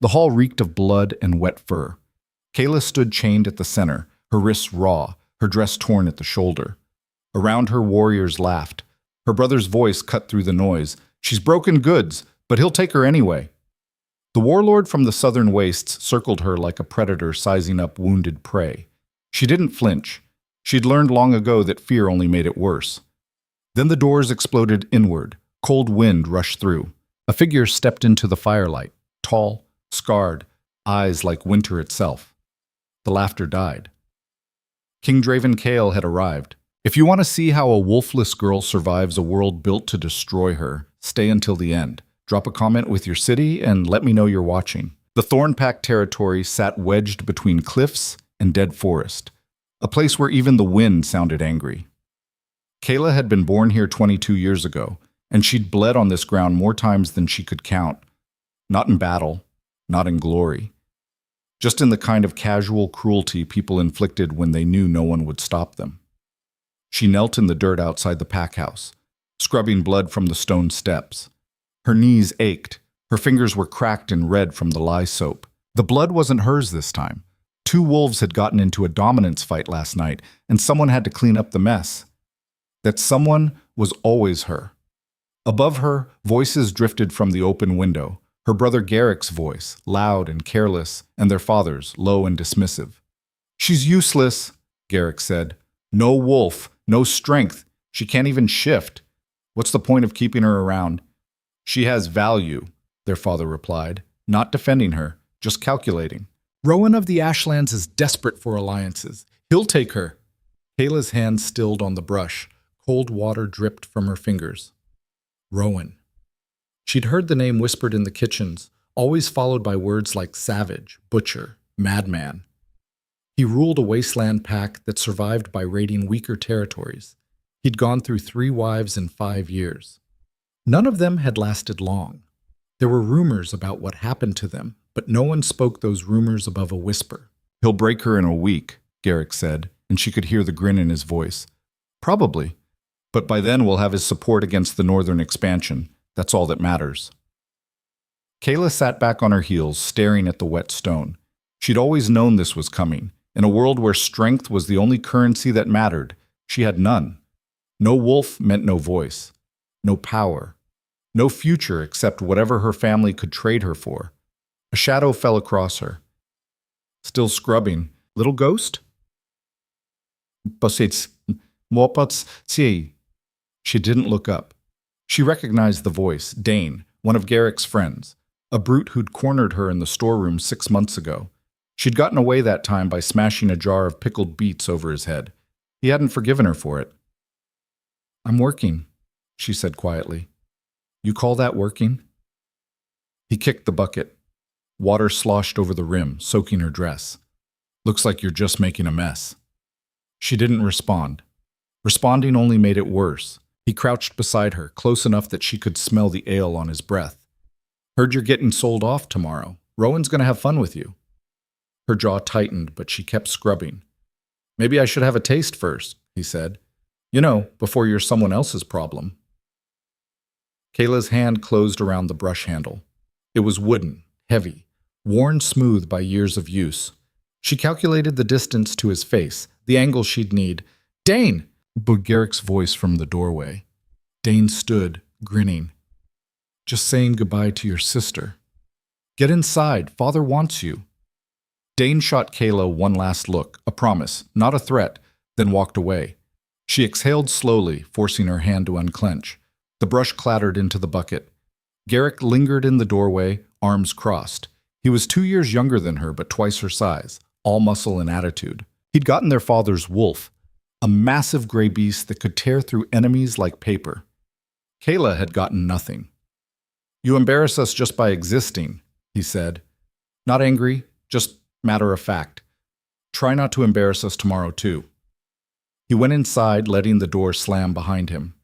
The hall reeked of blood and wet fur. Kaela stood chained at the center, her wrists raw, her dress torn at the shoulder. Around her, warriors laughed. Her brother's voice cut through the noise. "She's broken goods, but he'll take her anyway." The warlord from the southern wastes circled her like a predator sizing up wounded prey. She didn't flinch. She'd learned long ago that fear only made it worse. Then the doors exploded inward. Cold wind rushed through. A figure stepped into the firelight, tall, scarred, eyes like winter itself. The laughter died. King Draven Kael had arrived. If you want to see how a wolfless girl survives a world built to destroy her, stay until the end. Drop a comment with your city and let me know you're watching. The Thornpack territory sat wedged between cliffs and dead forest, a place where even the wind sounded angry. Kaela had been born here 22 years ago, and she'd bled on this ground more times than she could count. Not in battle, not in glory. Just in the kind of casual cruelty people inflicted when they knew no one would stop them. She knelt in the dirt outside the pack house, scrubbing blood from the stone steps. Her knees ached. Her fingers were cracked and red from the lye soap. The blood wasn't hers this time. 2 wolves had gotten into a dominance fight last night, and someone had to clean up the mess. That someone was always her. Above her, voices drifted from the open window. Her brother Garrick's voice, loud and careless, and their father's, low and dismissive. "She's useless," Garrick said. "No wolf, no strength. She can't even shift. What's the point of keeping her around?" "She has value," their father replied, not defending her, just calculating. "Rowan of the Ashlands is desperate for alliances. He'll take her." Kaela's hand stilled on the brush. Cold water dripped from her fingers. Rowan. She'd heard the name whispered in the kitchens, always followed by words like savage, butcher, madman. He ruled a wasteland pack that survived by raiding weaker territories. He'd gone through 3 wives in 5 years. None of them had lasted long. There were rumors about what happened to them, but no one spoke those rumors above a whisper. "He'll break her in a week," Garrick said, and she could hear the grin in his voice. "Probably. But by then we'll have his support against the northern expansion. That's all that matters." Kaela sat back on her heels, staring at the wet stone. She'd always known this was coming. In a world where strength was the only currency that mattered, she had none. No wolf meant no voice, no power, no future except whatever her family could trade her for. A shadow fell across her. Still scrubbing. "Little ghost?" "Posits, mopats, see." She didn't look up. She recognized the voice, Dane, one of Garrick's friends, a brute who'd cornered her in the storeroom 6 months ago. She'd gotten away that time by smashing a jar of pickled beets over his head. He hadn't forgiven her for it. "I'm working," she said quietly. "You call that working?" He kicked the bucket. Water sloshed over the rim, soaking her dress. "Looks like you're just making a mess." She didn't respond. Responding only made it worse. He crouched beside her, close enough that she could smell the ale on his breath. "Heard you're getting sold off tomorrow. Rowan's going to have fun with you." Her jaw tightened, but she kept scrubbing. "Maybe I should have a taste first," he said. "You know, before you're someone else's problem." Kaela's hand closed around the brush handle. It was wooden, heavy, worn smooth by years of use. She calculated the distance to his face, the angle she'd need. "Dane!" but Garrick's voice from the doorway. Dane stood, grinning. "Just saying goodbye to your sister." "Get inside. Father wants you." Dane shot Kaela one last look, a promise, not a threat, then walked away. She exhaled slowly, forcing her hand to unclench. The brush clattered into the bucket. Garrick lingered in the doorway, arms crossed. He was 2 years younger than her, but twice her size, all muscle and attitude. He'd gotten their father's wolf, a massive gray beast that could tear through enemies like paper. Kaela had gotten nothing. "You embarrass us just by existing," he said. Not angry, just matter of fact. "Try not to embarrass us tomorrow, too." He went inside, letting the door slam behind him.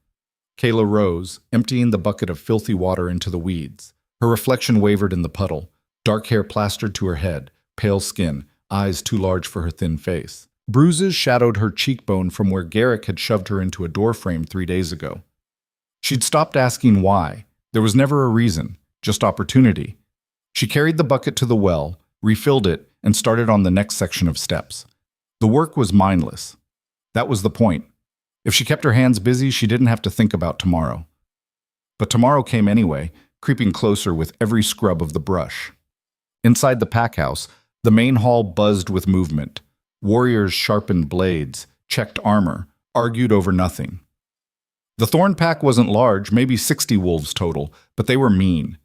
Kaela rose, emptying the bucket of filthy water into the weeds. Her reflection wavered in the puddle, dark hair plastered to her head, pale skin, eyes too large for her thin face. Bruises shadowed her cheekbone from where Garrick had shoved her into a doorframe 3 days ago. She'd stopped asking why. There was never a reason, just opportunity. She carried the bucket to the well, refilled it, and started on the next section of steps. The work was mindless. That was the point. If she kept her hands busy, she didn't have to think about tomorrow. But tomorrow came anyway, creeping closer with every scrub of the brush. Inside the pack house, the main hall buzzed with movement. Warriors sharpened blades, checked armor, argued over nothing. The Thorn Pack wasn't large, maybe 60 wolves total, but they were mean.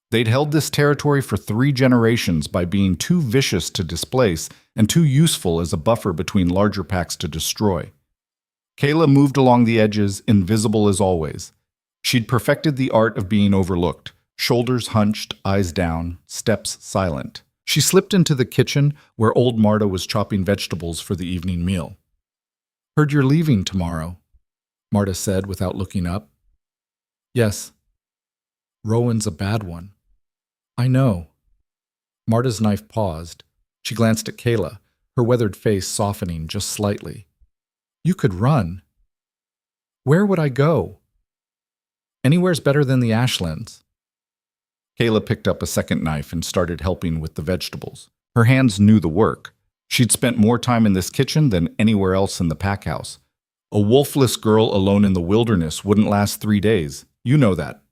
They'd held this territory for 3 generations by being too vicious to displace and too useful as a buffer between larger packs to destroy. Kaela moved along the edges, invisible as always. She'd perfected the art of being overlooked, shoulders hunched, eyes down, steps silent. She slipped into the kitchen where old Marta was chopping vegetables for the evening meal. "Heard you're leaving tomorrow," Marta said without looking up. "Yes. Rowan's a bad one." "I know." Marta's knife paused. She glanced at Kaela, her weathered face softening just slightly. "You could run." "Where would I go?" "Anywhere's better than the Ashlands." Kaela picked up a second knife and started helping with the vegetables. Her hands knew the work. She'd spent more time in this kitchen than anywhere else in the pack house. A wolfless girl alone in the wilderness wouldn't last 3 days. You know that.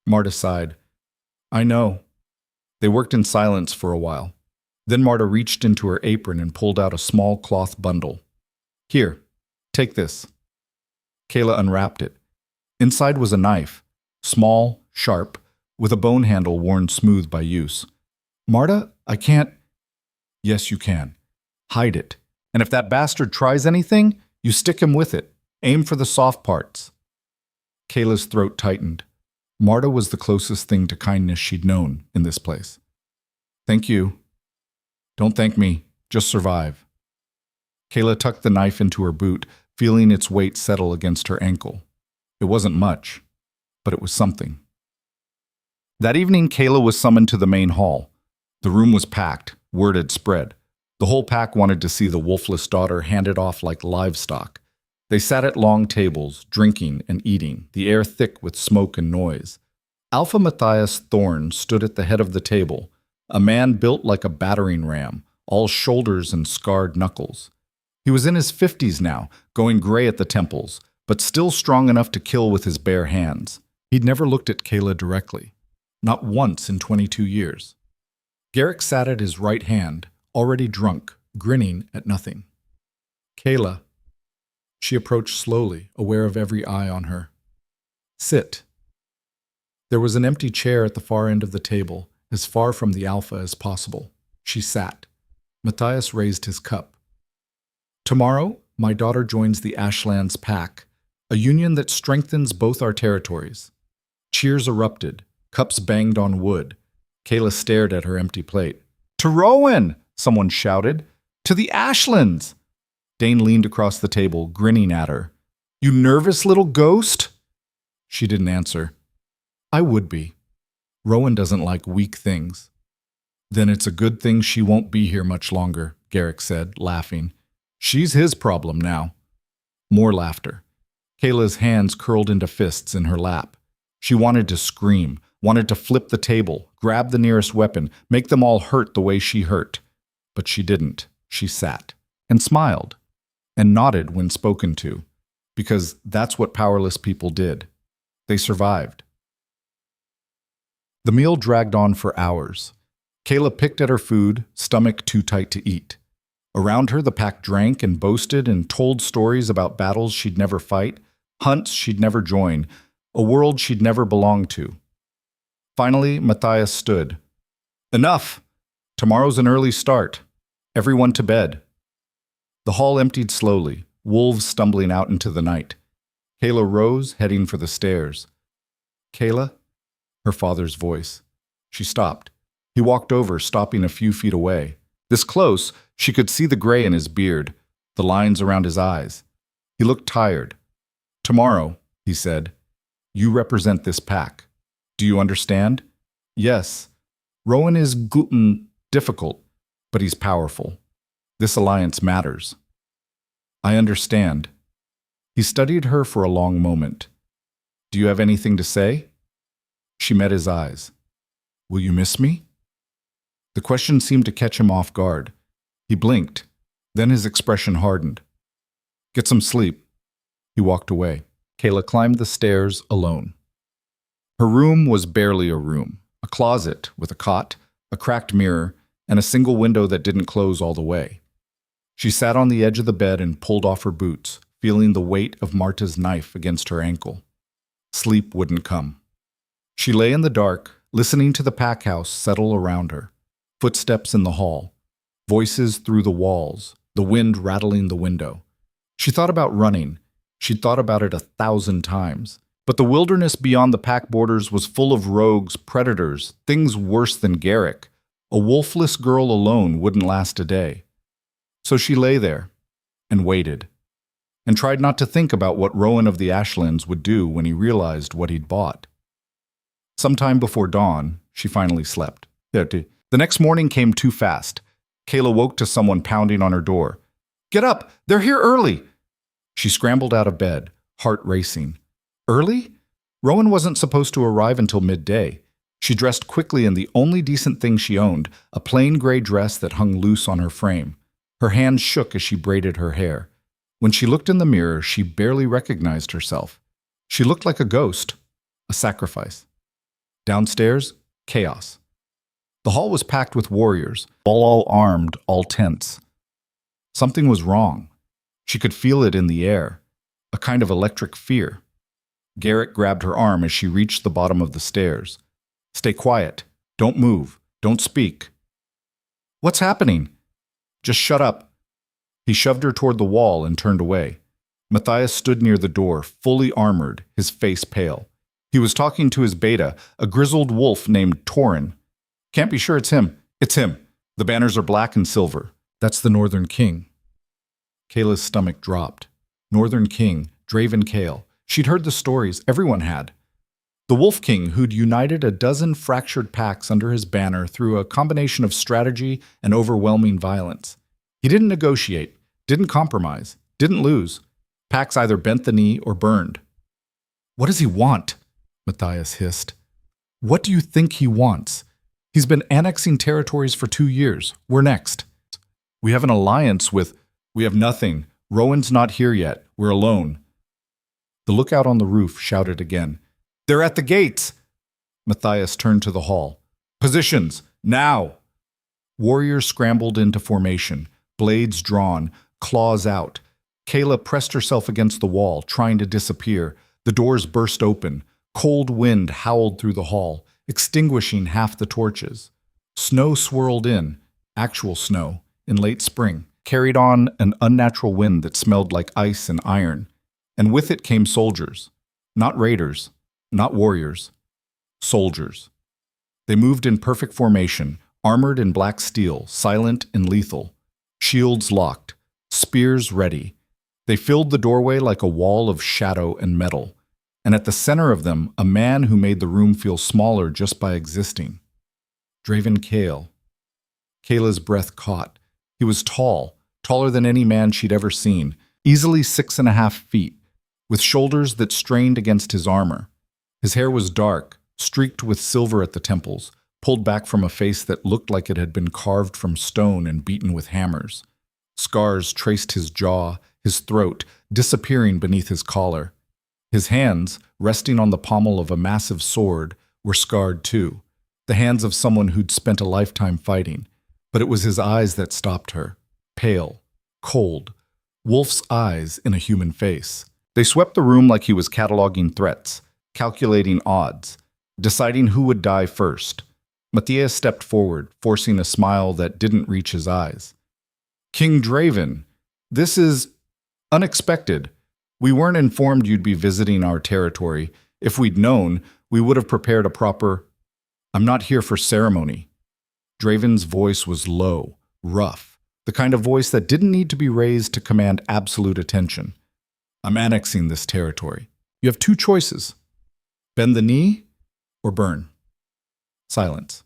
Marta sighed. "I know." They worked in silence for a while. Then Marta reached into her apron and pulled out a small cloth bundle. "Here, take this." Kaela unwrapped it. Inside was a knife, small, sharp, with a bone handle worn smooth by use. "Marta, I can't—" "Yes, you can. Hide it. And if that bastard tries anything, you stick him with it. Aim for the soft parts." Kayla's throat tightened. Marta was the closest thing to kindness she'd known in this place. "Thank you." "Don't thank me. Just survive." Kaela tucked the knife into her boot, feeling its weight settle against her ankle. It wasn't much, but it was something. That evening, Kaela was summoned to the main hall. The room was packed. Word had spread. The whole pack wanted to see the wolfless daughter handed off like livestock. They sat at long tables, drinking and eating, the air thick with smoke and noise. Alpha Matthias Thorn stood at the head of the table, a man built like a battering ram, all shoulders and scarred knuckles. He was in his 50s now, going gray at the temples, but still strong enough to kill with his bare hands. He'd never looked at Kaela directly, not once in 22 years. Garrick sat at his right hand, already drunk, grinning at nothing. "Kaela." She approached slowly, aware of every eye on her. "Sit." There was an empty chair at the far end of the table, as far from the Alpha as possible. She sat. Matthias raised his cup. "Tomorrow, my daughter joins the Ashlands Pack, a union that strengthens both our territories." Cheers erupted. Cups banged on wood. Kaela stared at her empty plate. "To Rowan!" someone shouted. "To the Ashlands!" Dane leaned across the table, grinning at her. "You nervous little ghost?" She didn't answer. "I would be. Rowan doesn't like weak things." "Then it's a good thing she won't be here much longer," Garrick said, laughing. "She's his problem now." More laughter. Kayla's hands curled into fists in her lap. She wanted to scream, wanted to flip the table, grab the nearest weapon, make them all hurt the way she hurt. But she didn't. She sat and smiled and nodded when spoken to, because that's what powerless people did. They survived. The meal dragged on for hours. Kaela picked at her food, stomach too tight to eat. Around her, the pack drank and boasted and told stories about battles she'd never fight, hunts she'd never join, a world she'd never belonged to. Finally, Matthias stood. "Enough! Tomorrow's an early start. Everyone to bed." The hall emptied slowly, wolves stumbling out into the night. Kaela rose, heading for the stairs. "Kaela?" Her father's voice. She stopped. He walked over, stopping a few feet away. This close, she could see the gray in his beard, the lines around his eyes. He looked tired. "Tomorrow," he said, "you represent this pack. Do you understand?" "Yes. Rowan is difficult, but he's powerful. This alliance matters." "I understand." He studied her for a long moment. "Do you have anything to say?" She met his eyes. Will you miss me? The question seemed to catch him off guard. He blinked. Then his expression hardened. Get some sleep. He walked away. Kaela climbed the stairs alone. Her room was barely a room. A closet with a cot, a cracked mirror, and a single window that didn't close all the way. She sat on the edge of the bed and pulled off her boots, feeling the weight of Marta's knife against her ankle. Sleep wouldn't come. She lay in the dark, listening to the pack house settle around her. Footsteps in the hall, voices through the walls, the wind rattling the window. She thought about running. She'd thought about it 1,000 times. But the wilderness beyond the pack borders was full of rogues, predators, things worse than Garrick. A wolfless girl alone wouldn't last a day. So she lay there and waited, and tried not to think about what Rowan of the Ashlands would do when he realized what he'd bought. Sometime before dawn, she finally slept. The next morning came too fast. Kaela woke to someone pounding on her door. Get up! They're here early! She scrambled out of bed, heart racing. Early? Rowan wasn't supposed to arrive until midday. She dressed quickly in the only decent thing she owned, a plain gray dress that hung loose on her frame. Her hands shook as she braided her hair. When she looked in the mirror, she barely recognized herself. She looked like a ghost, a sacrifice. Downstairs, chaos. The hall was packed with warriors, all armed, all tense. Something was wrong. She could feel it in the air, a kind of electric fear. Garrick grabbed her arm as she reached the bottom of the stairs. Stay quiet. Don't move. Don't speak. What's happening? Just shut up. He shoved her toward the wall and turned away. Matthias stood near the door, fully armored, his face pale. He was talking to his beta, a grizzled wolf named Torin. Can't be sure it's him. It's him. The banners are black and silver. That's the Northern King. Kaela's stomach dropped. Northern King, Draven Kael. She'd heard the stories. Everyone had. The Wolf King, who'd united a dozen fractured packs under his banner through a combination of strategy and overwhelming violence. He didn't negotiate, didn't compromise, didn't lose. Packs either bent the knee or burned. What does he want? Matthias hissed. What do you think he wants? He's been annexing territories for 2 years. We're next. We have an alliance with... We have nothing. Rowan's not here yet. We're alone. The lookout on the roof shouted again. They're at the gates! Matthias turned to the hall. Positions! Now! Warriors scrambled into formation, blades drawn, claws out. Kaela pressed herself against the wall, trying to disappear. The doors burst open. Cold wind howled through the hall, extinguishing half the torches. Snow swirled in, actual snow, in late spring, carried on an unnatural wind that smelled like ice and iron. And with it came soldiers. Not raiders, not warriors. Soldiers. They moved in perfect formation, armored in black steel, silent and lethal. Shields locked, spears ready. They filled the doorway like a wall of shadow and metal. And at the center of them, a man who made the room feel smaller just by existing. Draven Kael. Kaela's breath caught. He was tall, taller than any man she'd ever seen, easily 6.5 feet, with shoulders that strained against his armor. His hair was dark, streaked with silver at the temples, pulled back from a face that looked like it had been carved from stone and beaten with hammers. Scars traced his jaw, his throat, disappearing beneath his collar. His hands, resting on the pommel of a massive sword, were scarred too, the hands of someone who'd spent a lifetime fighting. But it was his eyes that stopped her, pale, cold, wolf's eyes in a human face. They swept the room like he was cataloging threats, calculating odds, deciding who would die first. Matthias stepped forward, forcing a smile that didn't reach his eyes. King Draven, this is unexpected. We weren't informed you'd be visiting our territory. If we'd known, we would have prepared a proper... I'm not here for ceremony. Draven's voice was low, rough, the kind of voice that didn't need to be raised to command absolute attention. I'm annexing this territory. You have 2 choices. Bend the knee or burn. Silence.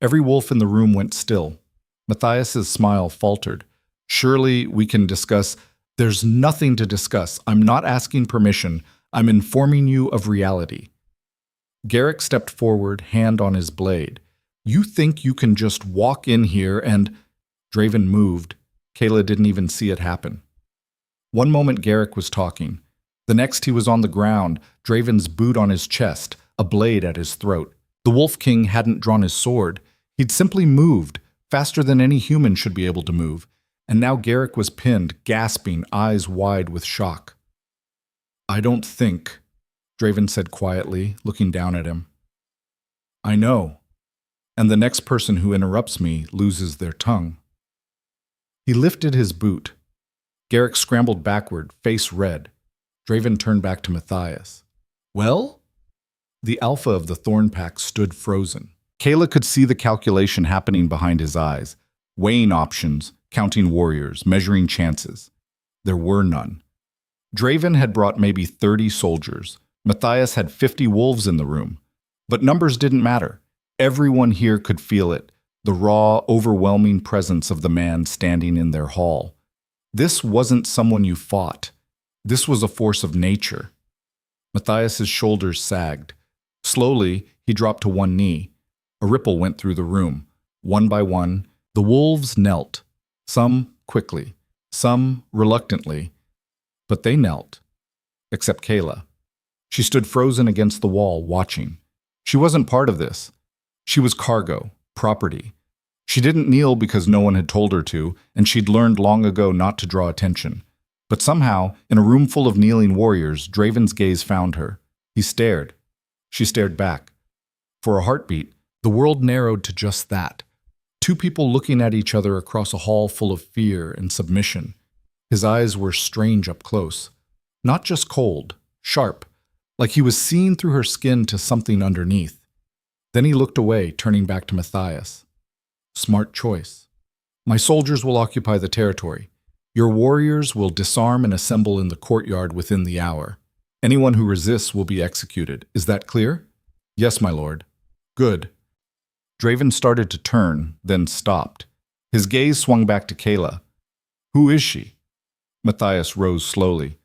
Every wolf in the room went still. Matthias's smile faltered. Surely we can discuss... There's nothing to discuss. I'm not asking permission. I'm informing you of reality. Garrick stepped forward, hand on his blade. You think you can just walk in here and… Draven moved. Kaela didn't even see it happen. One moment Garrick was talking. The next he was on the ground, Draven's boot on his chest, a blade at his throat. The Wolf King hadn't drawn his sword. He'd simply moved, faster than any human should be able to move. And now Garrick was pinned, gasping, eyes wide with shock. I don't think, Draven said quietly, looking down at him. I know. And the next person who interrupts me loses their tongue. He lifted his boot. Garrick scrambled backward, face red. Draven turned back to Matthias. Well? The alpha of the Thorn Pack stood frozen. Kaela could see the calculation happening behind his eyes, weighing options, counting warriors, measuring chances. There were none. Draven had brought maybe 30 soldiers. Matthias had 50 wolves in the room. But numbers didn't matter. Everyone here could feel it, the raw, overwhelming presence of the man standing in their hall. This wasn't someone you fought. This was a force of nature. Matthias's shoulders sagged. Slowly, he dropped to one knee. A ripple went through the room. One by one, the wolves knelt. Some quickly, some reluctantly. But they knelt. Except Kaela. She stood frozen against the wall, watching. She wasn't part of this. She was cargo, property. She didn't kneel because no one had told her to, and she'd learned long ago not to draw attention. But somehow, in a room full of kneeling warriors, Draven's gaze found her. He stared. She stared back. For a heartbeat, the world narrowed to just that. Two people looking at each other across a hall full of fear and submission. His eyes were strange up close. Not just cold, sharp, like he was seeing through her skin to something underneath. Then he looked away, turning back to Matthias. Smart choice. My soldiers will occupy the territory. Your warriors will disarm and assemble in the courtyard within the hour. Anyone who resists will be executed. Is that clear? Yes, my lord. Good. Draven started to turn, then stopped. His gaze swung back to Kaela. Who is she? Matthias rose slowly.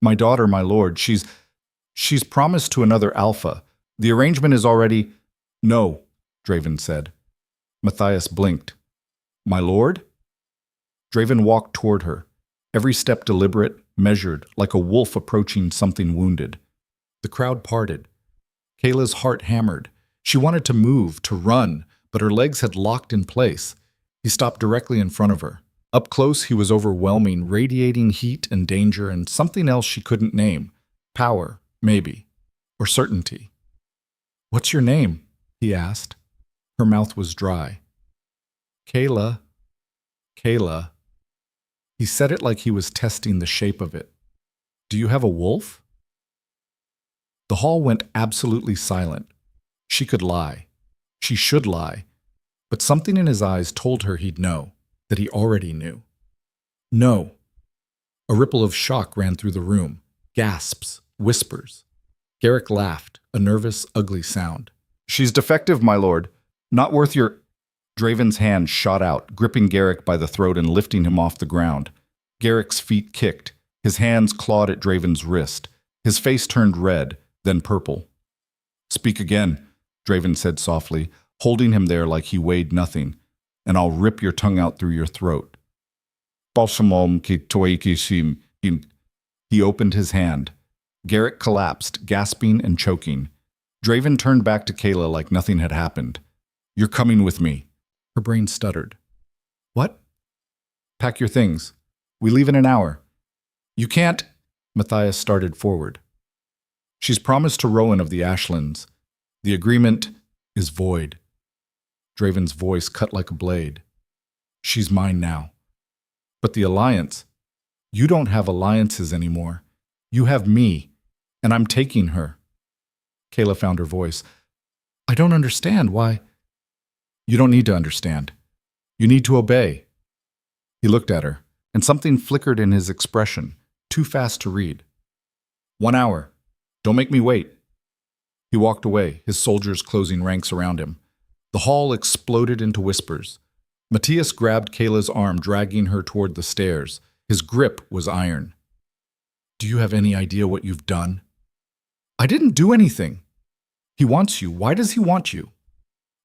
My daughter, my lord. She's promised to another alpha. The arrangement is already… No, Draven said. Matthias blinked. My lord? Draven walked toward her, every step deliberate, measured, like a wolf approaching something wounded. The crowd parted. Kaela's heart hammered. She wanted to move, to run, but her legs had locked in place. He stopped directly in front of her. Up close, he was overwhelming, radiating heat and danger and something else she couldn't name. Power, maybe, or certainty. What's your name? He asked. Her mouth was dry. Kaela. Kaela. He said it like he was testing the shape of it. Do you have a wolf? The hall went absolutely silent. She could lie. She should lie. But something in his eyes told her he'd know, that he already knew. No. A ripple of shock ran through the room. Gasps, whispers. Garrick laughed, a nervous, ugly sound. She's defective, my lord. Not worth your… Draven's hand shot out, gripping Garrick by the throat and lifting him off the ground. Garrick's feet kicked. His hands clawed at Draven's wrist. His face turned red, then purple. Speak again, Draven said softly, holding him there like he weighed nothing, and I'll rip your tongue out through your throat. He opened his hand. Garrick collapsed, gasping and choking. Draven turned back to Kaela like nothing had happened. You're coming with me. Her brain stuttered. What? Pack your things. We leave in an hour. You can't… Matthias started forward. She's promised to Rowan of the Ashlands. The agreement is void. Draven's voice cut like a blade. She's mine now. But the alliance… You don't have alliances anymore. You have me, and I'm taking her. Kaela found her voice. I don't understand why… You don't need to understand. You need to obey. He looked at her, and something flickered in his expression, too fast to read. 1 hour. Don't make me wait. He walked away, his soldiers closing ranks around him. The hall exploded into whispers. Matthias grabbed Kaela's arm, dragging her toward the stairs. His grip was iron. Do you have any idea what you've done? I didn't do anything. He wants you. Why does he want you?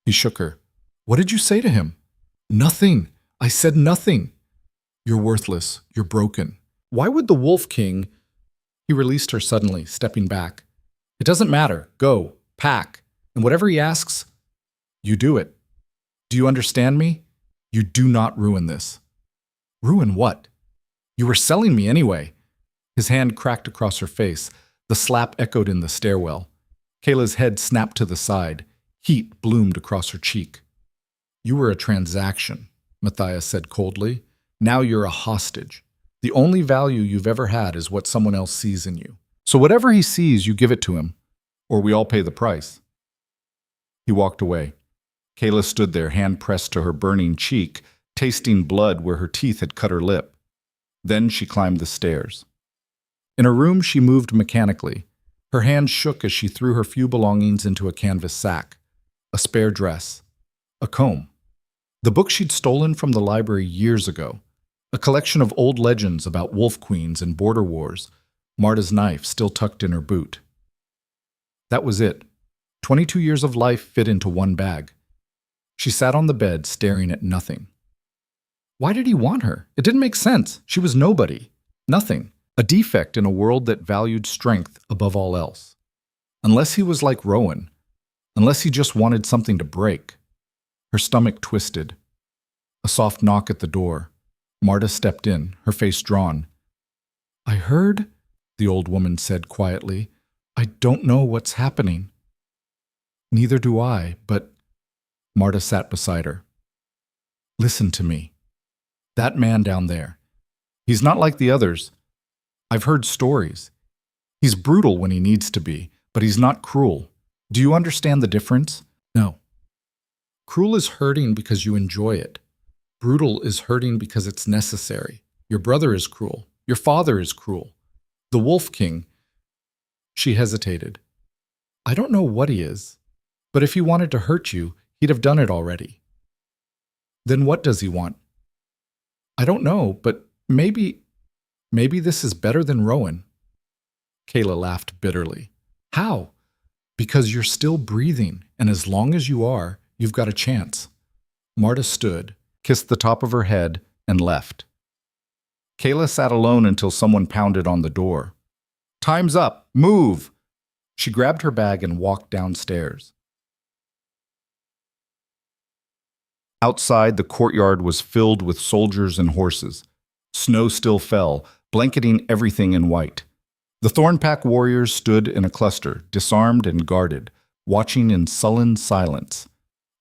He shook her. What did you say to him? Nothing. I said nothing. You're worthless. You're broken. Why would the Wolf King... He released her suddenly, stepping back. It doesn't matter. Go. Pack. And whatever he asks, you do it. Do you understand me? You do not ruin this. Ruin what? You were selling me anyway. His hand cracked across her face. The slap echoed in the stairwell. Kaela's head snapped to the side. Heat bloomed across her cheek. You were a transaction, Matthias said coldly. Now you're a hostage. The only value you've ever had is what someone else sees in you. So whatever he sees, you give it to him, or we all pay the price. He walked away. Kaela stood there, hand pressed to her burning cheek, tasting blood where her teeth had cut her lip. Then she climbed the stairs. In her room, she moved mechanically. Her hands shook as she threw her few belongings into a canvas sack. A spare dress. A comb. The book she'd stolen from the library years ago. A collection of old legends about wolf queens and border wars. Marta's knife still tucked in her boot. That was it. 22 years of life fit into one bag. She sat on the bed, staring at nothing. Why did he want her? It didn't make sense. She was nobody. Nothing. A defect in a world that valued strength above all else. Unless he was like Rowan. Unless he just wanted something to break. Her stomach twisted. A soft knock at the door. Marta stepped in, her face drawn. I heard, the old woman said quietly. I don't know what's happening. Neither do I, but... Marta sat beside her. Listen to me. That man down there. He's not like the others. I've heard stories. He's brutal when he needs to be, but he's not cruel. Do you understand the difference? No. Cruel is hurting because you enjoy it. Brutal is hurting because it's necessary. Your brother is cruel. Your father is cruel. The Wolf King... She hesitated. I don't know what he is, but if he wanted to hurt you, he'd have done it already. Then what does he want? I don't know, but maybe this is better than Rowan. Kaela laughed bitterly. How? Because you're still breathing, and as long as you are, you've got a chance. Marta stood, kissed the top of her head, and left. Kaela sat alone until someone pounded on the door. Time's up! Move! She grabbed her bag and walked downstairs. Outside, the courtyard was filled with soldiers and horses. Snow still fell, blanketing everything in white. The Thornpack warriors stood in a cluster, disarmed and guarded, watching in sullen silence.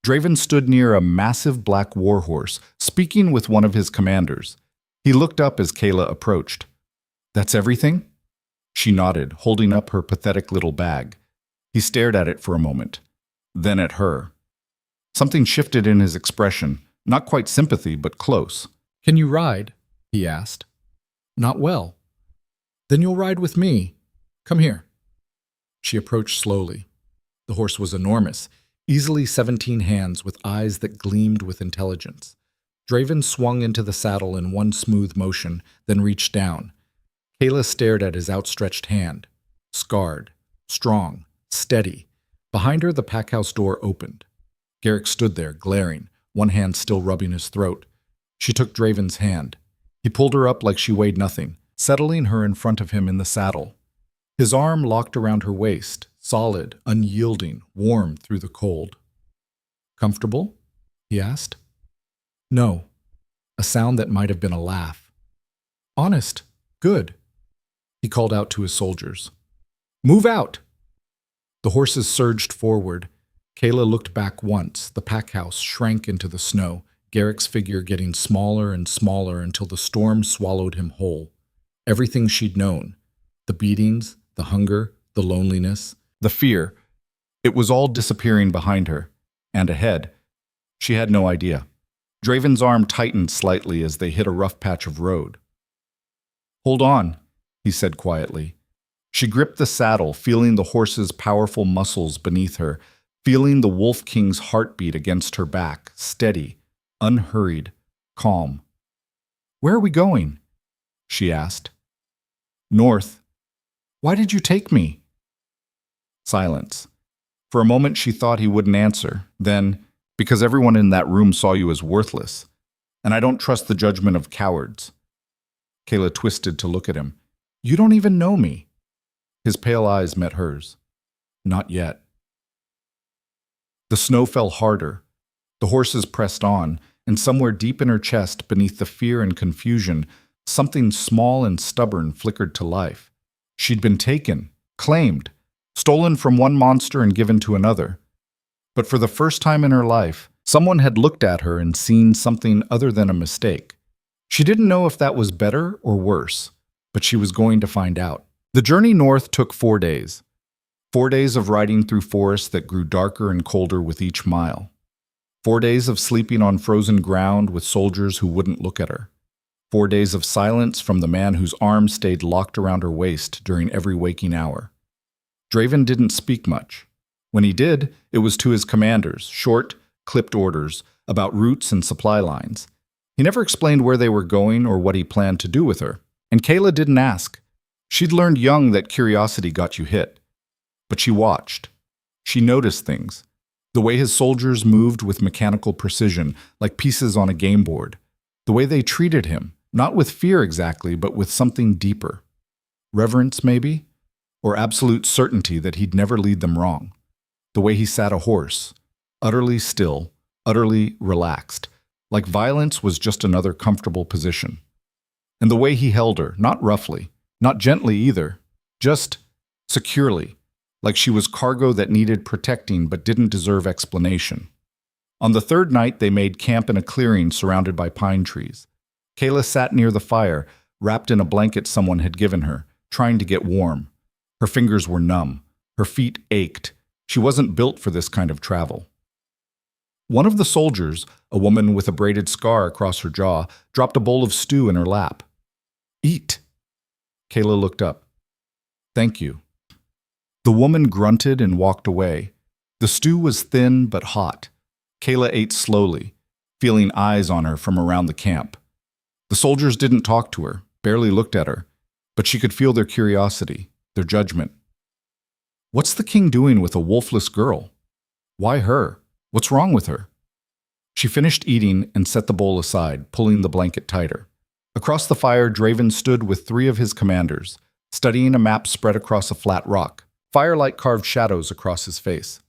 Draven stood near a massive black warhorse, speaking with one of his commanders. He looked up as Kaela approached. That's everything? She nodded, holding up her pathetic little bag. He stared at it for a moment, then at her. Something shifted in his expression, not quite sympathy, but close. Can you ride? He asked. Not well. Then you'll ride with me. Come here. She approached slowly. The horse was enormous, easily 17 hands with eyes that gleamed with intelligence. Draven swung into the saddle in one smooth motion, then reached down. Kaela stared at his outstretched hand. Scarred, strong, steady. Behind her, the packhouse door opened. Garrick stood there, glaring, one hand still rubbing his throat. She took Draven's hand. He pulled her up like she weighed nothing, settling her in front of him in the saddle. His arm locked around her waist, solid, unyielding, warm through the cold. Comfortable? He asked. No. A sound that might have been a laugh. Honest. Good. He called out to his soldiers. Move out! The horses surged forward. Kaela looked back once. The packhouse shrank into the snow, Garrick's figure getting smaller and smaller until the storm swallowed him whole. Everything she'd known. The beatings, the hunger, the loneliness, the fear. It was all disappearing behind her. And ahead. She had no idea. Draven's arm tightened slightly as they hit a rough patch of road. Hold on, he said quietly. She gripped the saddle, feeling the horse's powerful muscles beneath her, feeling the Wolf King's heartbeat against her back, steady, unhurried, calm. Where are we going? She asked. North. Why did you take me? Silence. For a moment she thought he wouldn't answer. Then, because everyone in that room saw you as worthless, and I don't trust the judgment of cowards. Kaela twisted to look at him. You don't even know me. His pale eyes met hers. Not yet. The snow fell harder. The horses pressed on, and somewhere deep in her chest, beneath the fear and confusion, something small and stubborn flickered to life. She'd been taken, claimed, stolen from one monster and given to another. But for the first time in her life, someone had looked at her and seen something other than a mistake. She didn't know if that was better or worse, but she was going to find out. The journey north took 4 days. 4 days of riding through forests that grew darker and colder with each mile. 4 days of sleeping on frozen ground with soldiers who wouldn't look at her. 4 days of silence from the man whose arms stayed locked around her waist during every waking hour. Draven didn't speak much. When he did, it was to his commanders, short, clipped orders about routes and supply lines. He never explained where they were going or what he planned to do with her. And Kaela didn't ask. She'd learned young that curiosity got you hit. But she watched. She noticed things. The way his soldiers moved with mechanical precision, like pieces on a game board. The way they treated him, not with fear exactly, but with something deeper. Reverence, maybe? Or absolute certainty that he'd never lead them wrong. The way he sat a horse, utterly still, utterly relaxed, like violence was just another comfortable position. And the way he held her, not roughly, not gently either, just securely, like she was cargo that needed protecting but didn't deserve explanation. On the third night, they made camp in a clearing surrounded by pine trees. Kaela sat near the fire, wrapped in a blanket someone had given her, trying to get warm. Her fingers were numb. Her feet ached. She wasn't built for this kind of travel. One of the soldiers, a woman with a braided scar across her jaw, dropped a bowl of stew in her lap. Eat. Kaela looked up. Thank you. The woman grunted and walked away. The stew was thin but hot. Kaela ate slowly, feeling eyes on her from around the camp. The soldiers didn't talk to her, barely looked at her, but she could feel their curiosity, their judgment. What's the king doing with a wolfless girl? Why her? What's wrong with her? She finished eating and set the bowl aside, pulling the blanket tighter. Across the fire, Draven stood with 3 of his commanders, studying a map spread across a flat rock. Firelight carved shadows across his face.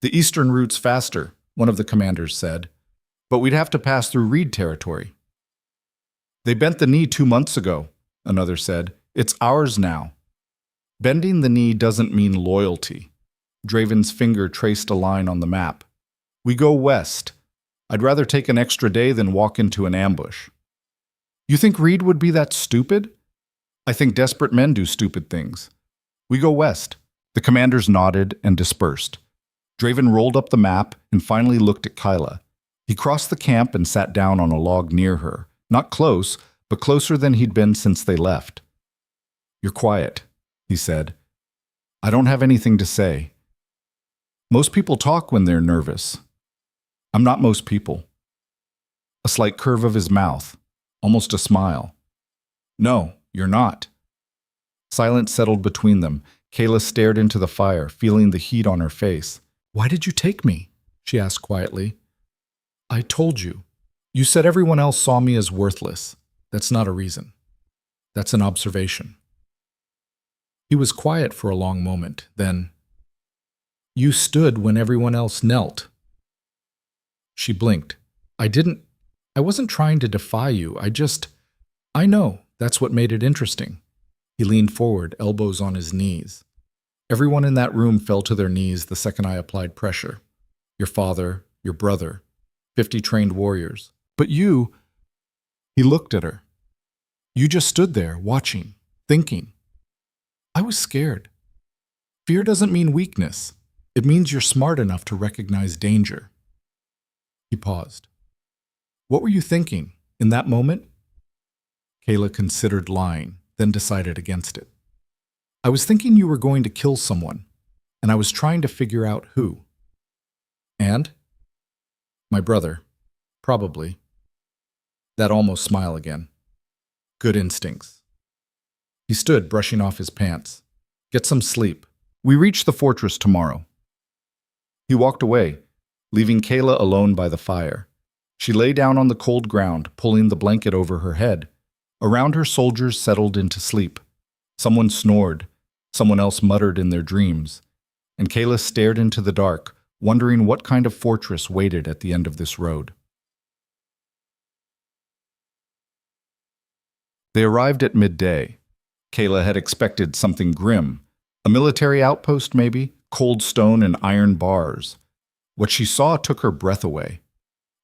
The eastern route's faster, one of the commanders said, but we'd have to pass through reed territory. They bent the knee 2 months ago, another said. It's ours now. Bending the knee doesn't mean loyalty. Draven's finger traced a line on the map. We go west. I'd rather take an extra day than walk into an ambush. You think Reed would be that stupid? I think desperate men do stupid things. We go west. The commanders nodded and dispersed. Draven rolled up the map and finally looked at Kaela. He crossed the camp and sat down on a log near her. Not close, but closer than he'd been since they left. You're quiet, he said. I don't have anything to say. Most people talk when they're nervous. I'm not most people. A slight curve of his mouth, almost a smile. No, you're not. Silence settled between them. Kaela stared into the fire, feeling the heat on her face. Why did you take me? She asked quietly. I told you. You said everyone else saw me as worthless. That's not a reason. That's an observation. He was quiet for a long moment. Then, you stood when everyone else knelt. She blinked. I wasn't trying to defy you. I know. That's what made it interesting. He leaned forward, elbows on his knees. Everyone in that room fell to their knees the second I applied pressure. Your father, your brother, 50 trained warriors. But you, he looked at her. You just stood there, watching, thinking. I was scared. Fear doesn't mean weakness. It means you're smart enough to recognize danger. He paused. What were you thinking in that moment? Kaela considered lying, then decided against it. I was thinking you were going to kill someone, and I was trying to figure out who. And? My brother. Probably. That almost smile again. Good instincts. He stood, brushing off his pants. Get some sleep. We reach the fortress tomorrow. He walked away, leaving Kaela alone by the fire. She lay down on the cold ground, pulling the blanket over her head. Around her, soldiers settled into sleep. Someone snored, someone else muttered in their dreams, and Kaela stared into the dark, wondering what kind of fortress waited at the end of this road. They arrived at midday. Kaela had expected something grim. A military outpost, maybe, cold stone and iron bars. What she saw took her breath away.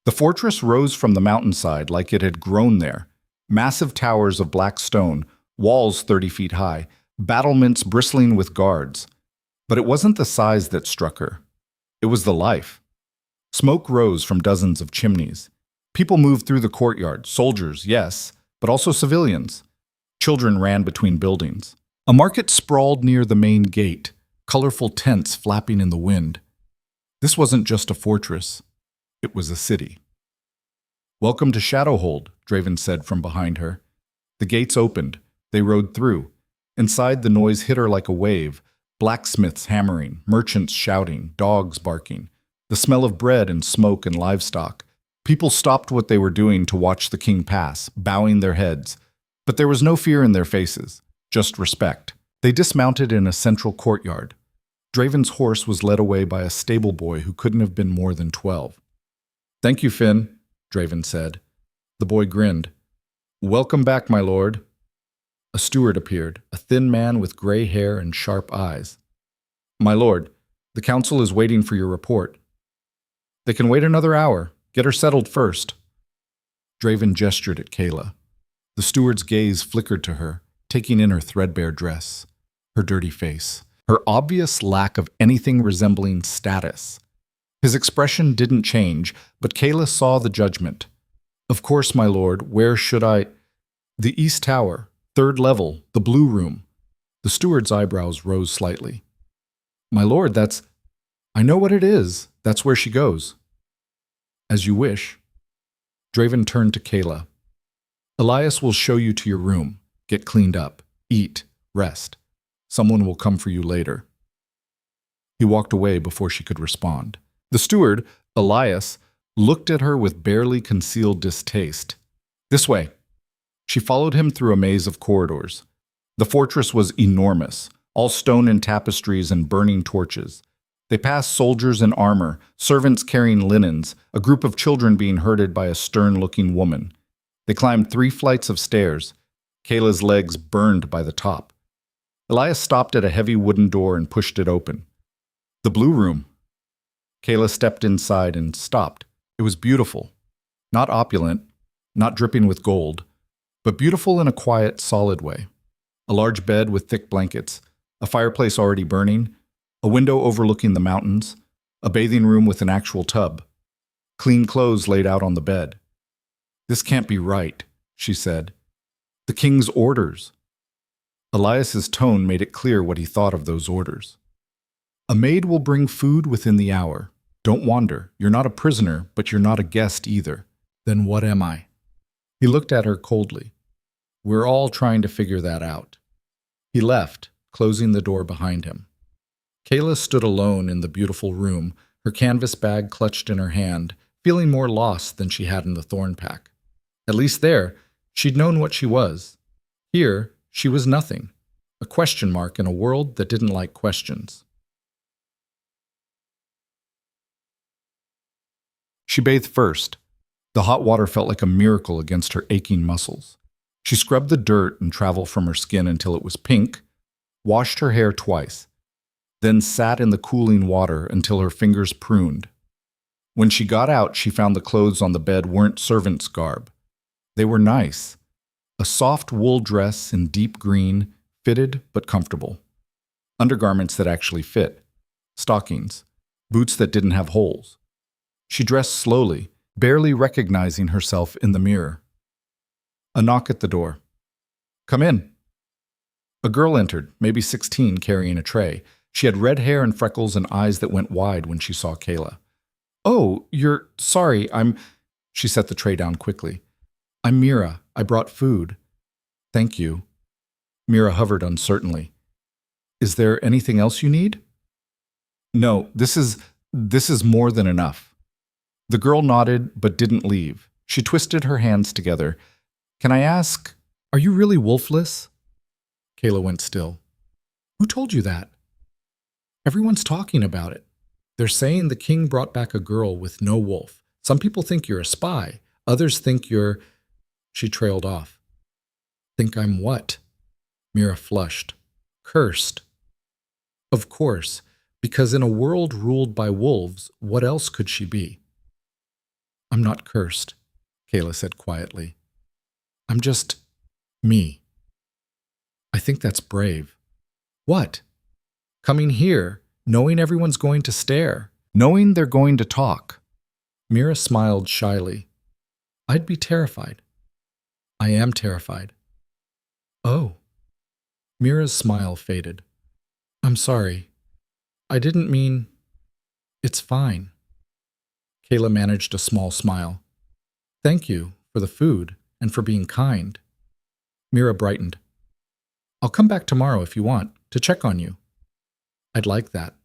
The fortress rose from the mountainside like it had grown there. Massive towers of black stone, walls 30 feet high, battlements bristling with guards. But it wasn't the size that struck her. It was the life. Smoke rose from dozens of chimneys. People moved through the courtyard, soldiers, yes, but also civilians. Children ran between buildings. A market sprawled near the main gate, colorful tents flapping in the wind. This wasn't just a fortress. It was a city. "Welcome to Shadowhold," Draven said from behind her. The gates opened. They rode through. Inside, the noise hit her like a wave. Blacksmiths hammering, merchants shouting, dogs barking. The smell of bread and smoke and livestock. People stopped what they were doing to watch the king pass, bowing their heads. But there was no fear in their faces, just respect. They dismounted in a central courtyard. Draven's horse was led away by a stable boy who couldn't have been more than 12. "Thank you, Finn," Draven said. The boy grinned. "Welcome back, my lord." A steward appeared, a thin man with gray hair and sharp eyes. "My lord, the council is waiting for your report." "They can wait another hour. Get her settled first." Draven gestured at Kaela. The steward's gaze flickered to her, taking in her threadbare dress, her dirty face, her obvious lack of anything resembling status. His expression didn't change, but Kaela saw the judgment. "Of course, my lord, where should I—" "The East Tower, 3rd level, the Blue Room." The steward's eyebrows rose slightly. "My lord, that's— I know what it is. That's where she goes." "As you wish." Draven turned to Kaela. "Elias will show you to your room. Get cleaned up. Eat. Rest. Someone will come for you later." He walked away before she could respond. The steward, Elias, looked at her with barely concealed distaste. "This way." She followed him through a maze of corridors. The fortress was enormous, all stone and tapestries and burning torches. They passed soldiers in armor, servants carrying linens, a group of children being herded by a stern-looking woman. They climbed 3 flights of stairs. Kaela's legs burned by the top. Elias stopped at a heavy wooden door and pushed it open. "The Blue Room." Kaela stepped inside and stopped. It was beautiful. Not opulent, not dripping with gold, but beautiful in a quiet, solid way. A large bed with thick blankets, a fireplace already burning, a window overlooking the mountains, a bathing room with an actual tub. Clean clothes laid out on the bed. "This can't be right," she said. "The king's orders." Elias's tone made it clear what he thought of those orders. "A maid will bring food within the hour. Don't wander. You're not a prisoner, but you're not a guest either." "Then what am I?" He looked at her coldly. "We're all trying to figure that out." He left, closing the door behind him. Kaela stood alone in the beautiful room, her canvas bag clutched in her hand, feeling more lost than she had in the thorn pack. At least there, she'd known what she was. Here, she was nothing, a question mark in a world that didn't like questions. She bathed first. The hot water felt like a miracle against her aching muscles. She scrubbed the dirt and travel from her skin until it was pink, washed her hair twice, then sat in the cooling water until her fingers pruned. When she got out, she found the clothes on the bed weren't servant's garb. They were nice. A soft wool dress in deep green, fitted but comfortable. Undergarments that actually fit. Stockings. Boots that didn't have holes. She dressed slowly, barely recognizing herself in the mirror. A knock at the door. "Come in." A girl entered, maybe 16, carrying a tray. She had red hair and freckles and eyes that went wide when she saw Kaela. "Oh, sorry, She set the tray down quickly. "I'm Mira. I brought food." "Thank you." Mira hovered uncertainly. "Is there anything else you need?" "No, this is This is more than enough. The girl nodded but didn't leave. She twisted her hands together. Can I ask, are you really wolfless? Kaela went still. Who told you that? Everyone's talking about it. They're saying the king brought back a girl with no wolf. Some people think you're a spy. Others think you're... She trailed off. Think I'm what? Mira flushed. Cursed. Of course, because in a world ruled by wolves, what else could she be? I'm not cursed, Kaela said quietly. I'm just me. I think that's brave. What? Coming here, knowing everyone's going to stare, knowing they're going to talk. Mira smiled shyly. I'd be terrified. I am terrified. Oh. Mira's smile faded. I'm sorry. I didn't mean... It's fine. Kaela managed a small smile. Thank you for the food and for being kind. Mira brightened. I'll come back tomorrow if you want, to check on you. I'd like that.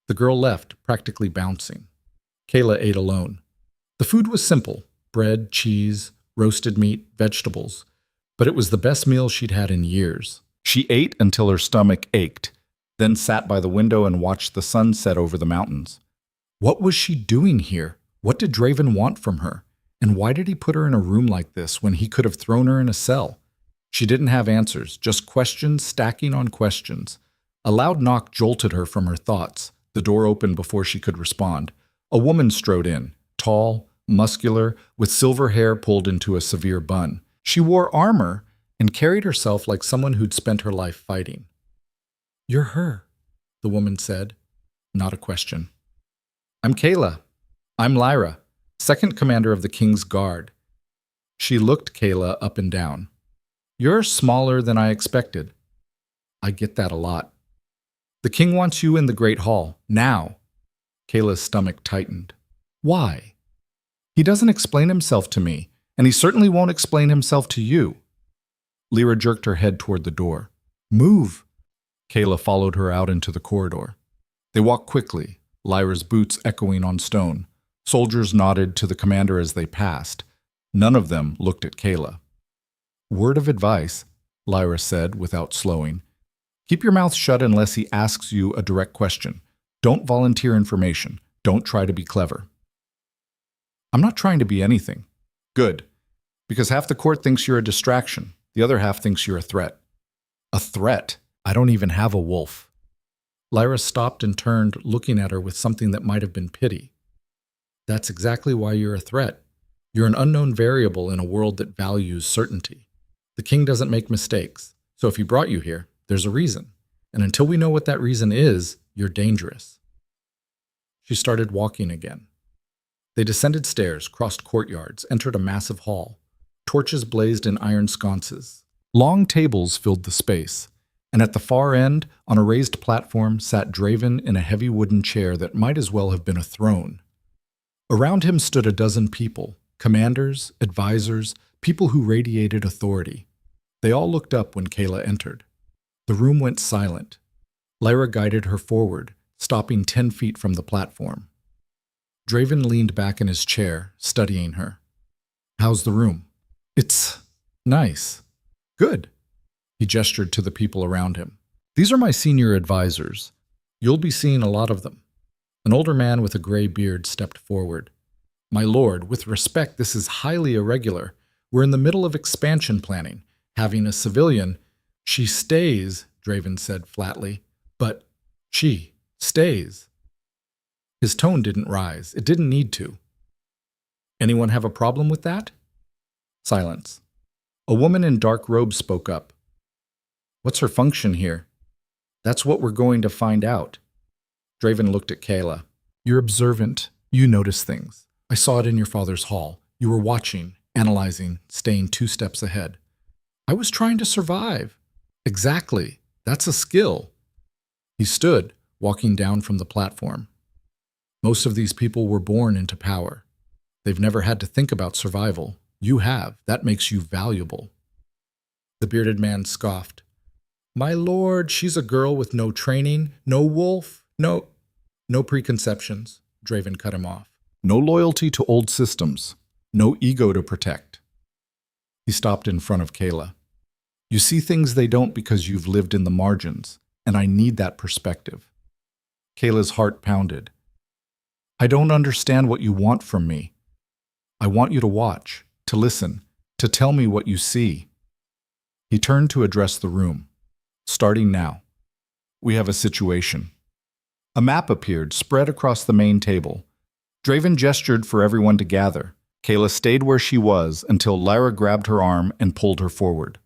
The girl left, practically bouncing. Kaela ate alone. The food was simple: bread, cheese, roasted meat, vegetables. But it was the best meal she'd had in years. She ate until her stomach ached, then sat by the window and watched the sun set over the mountains. What was she doing here? What did Draven want from her? And why did he put her in a room like this when he could have thrown her in a cell? She didn't have answers, just questions stacking on questions. A loud knock jolted her from her thoughts. The door opened before she could respond. A woman strode in, tall, muscular, with silver hair pulled into a severe bun. She wore armor and carried herself like someone who'd spent her life fighting. You're her, the woman said. Not a question. I'm Kaela. I'm Lyra, second commander of the King's Guard. She looked Kaela up and down. You're smaller than I expected. I get that a lot. The king wants you in the Great Hall, now. Kaela's stomach tightened. Why? He doesn't explain himself to me, and he certainly won't explain himself to you. Lyra jerked her head toward the door. Move! Kaela followed her out into the corridor. They walked quickly, Lyra's boots echoing on stone. Soldiers nodded to the commander as they passed. None of them looked at Kaela. Word of advice, Lyra said without slowing. Keep your mouth shut unless he asks you a direct question. Don't volunteer information. Don't try to be clever. I'm not trying to be anything. Good. Because half the court thinks you're a distraction. The other half thinks you're a threat. A threat? I don't even have a wolf. Lyra stopped and turned, looking at her with something that might have been pity. That's exactly why you're a threat. You're an unknown variable in a world that values certainty. The king doesn't make mistakes. So if he brought you here, there's a reason. And until we know what that reason is, you're dangerous. She started walking again. They descended stairs, crossed courtyards, entered a massive hall. Torches blazed in iron sconces. Long tables filled the space, and at the far end, on a raised platform, sat Draven in a heavy wooden chair that might as well have been a throne. Around him stood a dozen people, commanders, advisors, people who radiated authority. They all looked up when Kaela entered. The room went silent. Lyra guided her forward, stopping 10 feet from the platform. Draven leaned back in his chair, studying her. How's the room? It's nice. Good. He gestured to the people around him. These are my senior advisors. You'll be seeing a lot of them. An older man with a gray beard stepped forward. My lord, with respect, this is highly irregular. We're in the middle of expansion planning. Having a civilian... She stays, Draven said flatly. But she stays. His tone didn't rise. It didn't need to. Anyone have a problem with that? Silence. A woman in dark robes spoke up. What's her function here? That's what we're going to find out. Draven looked at Kaela. You're observant. You notice things. I saw it in your father's hall. You were watching, analyzing, staying 2 steps ahead. I was trying to survive. Exactly. That's a skill. He stood, walking down from the platform. Most of these people were born into power. They've never had to think about survival. You have. That makes you valuable. The bearded man scoffed. My lord, she's a girl with no training, no wolf, no... No preconceptions, Draven cut him off. No loyalty to old systems. No ego to protect. He stopped in front of Kaela. You see things they don't because you've lived in the margins, and I need that perspective. Kayla's heart pounded. I don't understand what you want from me. I want you to watch, to listen, to tell me what you see. He turned to address the room. Starting now. We have a situation. A map appeared, spread across the main table. Draven gestured for everyone to gather. Kaela stayed where she was until Lyra grabbed her arm and pulled her forward.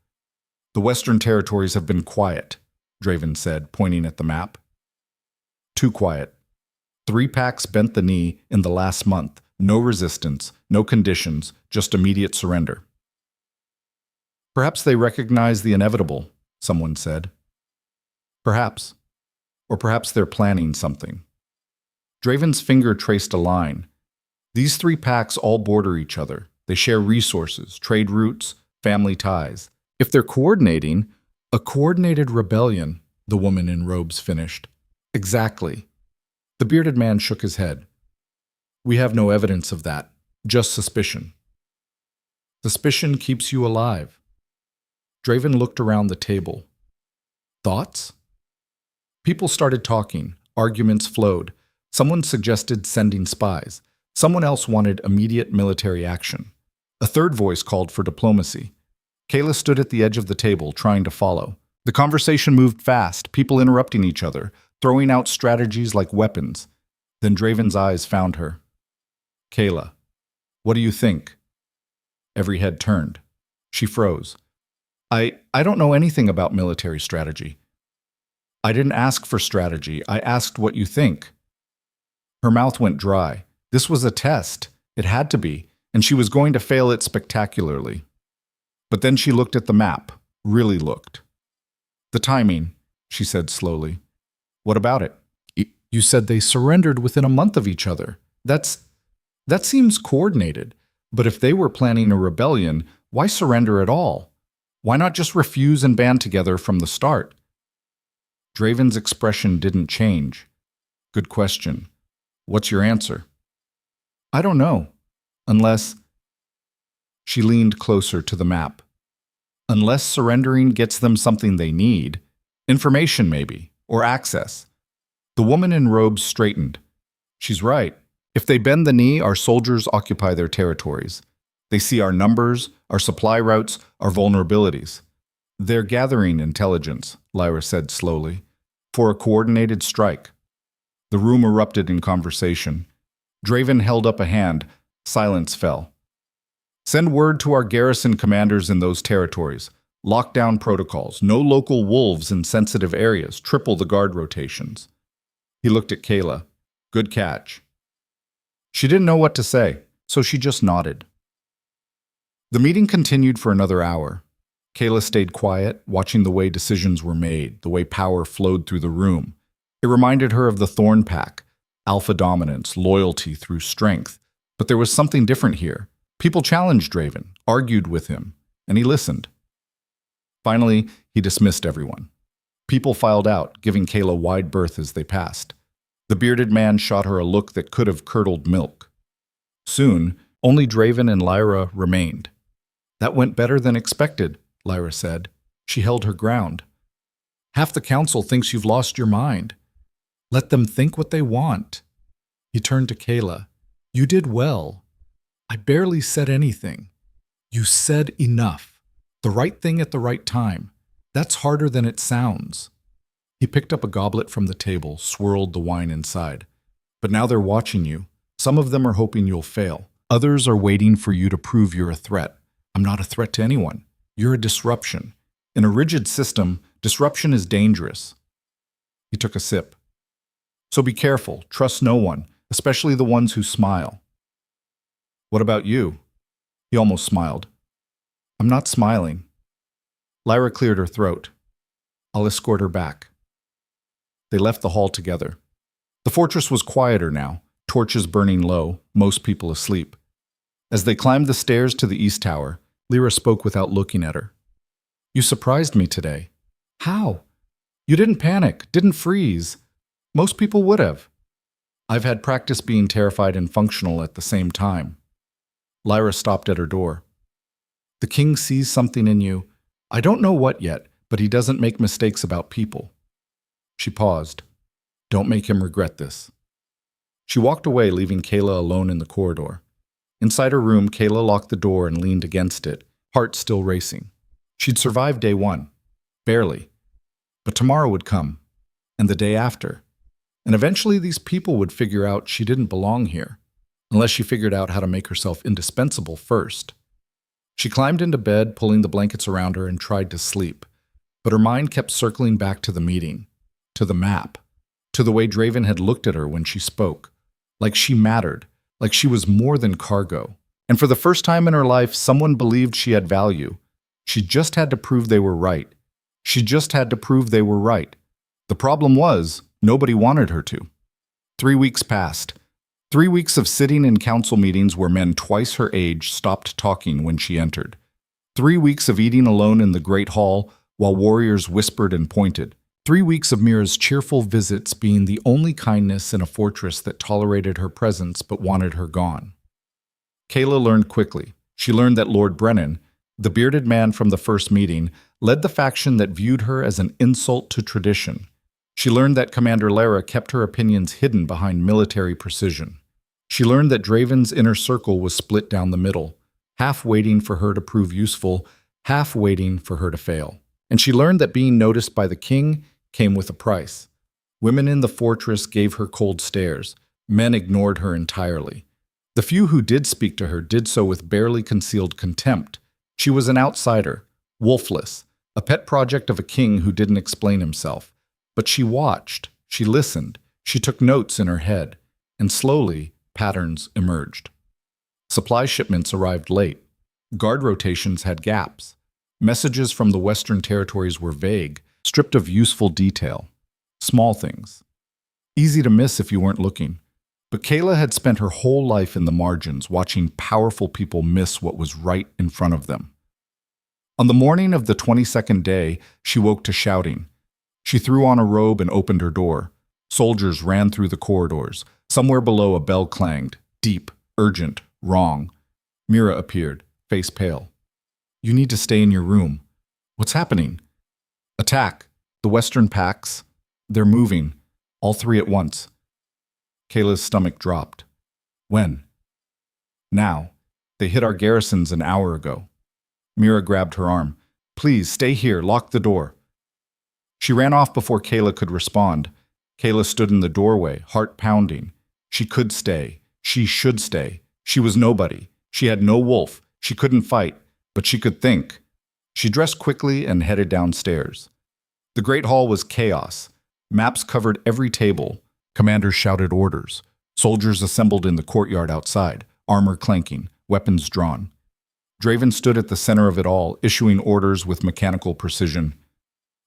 The Western Territories have been quiet, Draven said, pointing at the map. Too quiet. 3 packs bent the knee in the last month. No resistance, no conditions, just immediate surrender. Perhaps they recognize the inevitable, someone said. Perhaps. Or perhaps they're planning something. Draven's finger traced a line. These 3 packs all border each other. They share resources, trade routes, family ties. If they're coordinating, a coordinated rebellion, the woman in robes finished. Exactly. The bearded man shook his head. We have no evidence of that, just suspicion. Suspicion keeps you alive. Draven looked around the table. Thoughts? People started talking. Arguments flowed. Someone suggested sending spies. Someone else wanted immediate military action. A third voice called for diplomacy. Kaela stood at the edge of the table, trying to follow. The conversation moved fast, people interrupting each other, throwing out strategies like weapons. Then Draven's eyes found her. Kaela, what do you think? Every head turned. She froze. I don't know anything about military strategy. I didn't ask for strategy. I asked what you think. Her mouth went dry. This was a test. It had to be, and she was going to fail it spectacularly. But then she looked at the map, really looked. The timing, she said slowly. What about it? You said they surrendered within a month of each other. That seems coordinated. But if they were planning a rebellion, why surrender at all? Why not just refuse and band together from the start? Draven's expression didn't change. Good question. What's your answer? I don't know. Unless... She leaned closer to the map. Unless surrendering gets them something they need. Information, maybe. Or access. The woman in robes straightened. She's right. If they bend the knee, our soldiers occupy their territories. They see our numbers, our supply routes, our vulnerabilities. They're gathering intelligence, Lyra said slowly, for a coordinated strike. The room erupted in conversation. Draven held up a hand. Silence fell. Send word to our garrison commanders in those territories. Lockdown protocols. No local wolves in sensitive areas. Triple the guard rotations. He looked at Kaela. Good catch. She didn't know what to say, so she just nodded. The meeting continued for another hour. Kaela stayed quiet, watching the way decisions were made, the way power flowed through the room. It reminded her of the Thorn Pack, alpha dominance, loyalty through strength. But there was something different here. People challenged Draven, argued with him, and he listened. Finally, he dismissed everyone. People filed out, giving Kaela wide berth as they passed. The bearded man shot her a look that could have curdled milk. Soon, only Draven and Lyra remained. That went better than expected, Lyra said. She held her ground. Half the council thinks you've lost your mind. Let them think what they want. He turned to Kaela. You did well. I barely said anything. You said enough. The right thing at the right time. That's harder than it sounds. He picked up a goblet from the table, swirled the wine inside. But now they're watching you. Some of them are hoping you'll fail. Others are waiting for you to prove you're a threat. I'm not a threat to anyone. You're a disruption. In a rigid system, disruption is dangerous. He took a sip. So be careful. Trust no one, especially the ones who smile. What about you? He almost smiled. I'm not smiling. Lyra cleared her throat. I'll escort her back. They left the hall together. The fortress was quieter now, torches burning low, most people asleep. As they climbed the stairs to the east tower, Lyra spoke without looking at her. You surprised me today. How? You didn't panic, didn't freeze. Most people would have. I've had practice being terrified and functional at the same time. Lyra stopped at her door. The king sees something in you. I don't know what yet, but he doesn't make mistakes about people. She paused. Don't make him regret this. She walked away, leaving Kaela alone in the corridor. Inside her room, Kaela locked the door and leaned against it, heart still racing. She'd survived day one. Barely. But tomorrow would come. And the day after. And eventually these people would figure out she didn't belong here, unless she figured out how to make herself indispensable first. She climbed into bed, pulling the blankets around her, and tried to sleep. But her mind kept circling back to the meeting, to the map, to the way Draven had looked at her when she spoke. Like she mattered, like she was more than cargo. And for the first time in her life, someone believed she had value. She just had to prove they were right. She just had to prove they were right. The problem was, nobody wanted her to. 3 weeks passed. 3 weeks of sitting in council meetings where men twice her age stopped talking when she entered. 3 weeks of eating alone in the great hall while warriors whispered and pointed. 3 weeks of Mira's cheerful visits being the only kindness in a fortress that tolerated her presence but wanted her gone. Kaela learned quickly. She learned that Lord Brennan, the bearded man from the first meeting, led the faction that viewed her as an insult to tradition. She learned that Commander Lara kept her opinions hidden behind military precision. She learned that Draven's inner circle was split down the middle, half waiting for her to prove useful, half waiting for her to fail. And she learned that being noticed by the king came with a price. Women in the fortress gave her cold stares. Men ignored her entirely. The few who did speak to her did so with barely concealed contempt. She was an outsider, wolfless, a pet project of a king who didn't explain himself. But she watched, she listened, she took notes in her head, and slowly, patterns emerged. Supply shipments arrived late. Guard rotations had gaps. Messages from the Western territories were vague, stripped of useful detail. Small things. Easy to miss if you weren't looking. But Kaela had spent her whole life in the margins, watching powerful people miss what was right in front of them. On the morning of the 22nd day, she woke to shouting. She threw on a robe and opened her door. Soldiers ran through the corridors. Somewhere below, a bell clanged. Deep, urgent, wrong. Mira appeared, face pale. You need to stay in your room. What's happening? Attack. The Western packs. They're moving. All three at once. Kaela's stomach dropped. When? Now. They hit our garrisons an hour ago. Mira grabbed her arm. Please, stay here. Lock the door. She ran off before Kaela could respond. Kaela stood in the doorway, heart pounding. She could stay. She should stay. She was nobody. She had no wolf. She couldn't fight, but she could think. She dressed quickly and headed downstairs. The great hall was chaos. Maps covered every table. Commanders shouted orders. Soldiers assembled in the courtyard outside, armor clanking, weapons drawn. Draven stood at the center of it all, issuing orders with mechanical precision.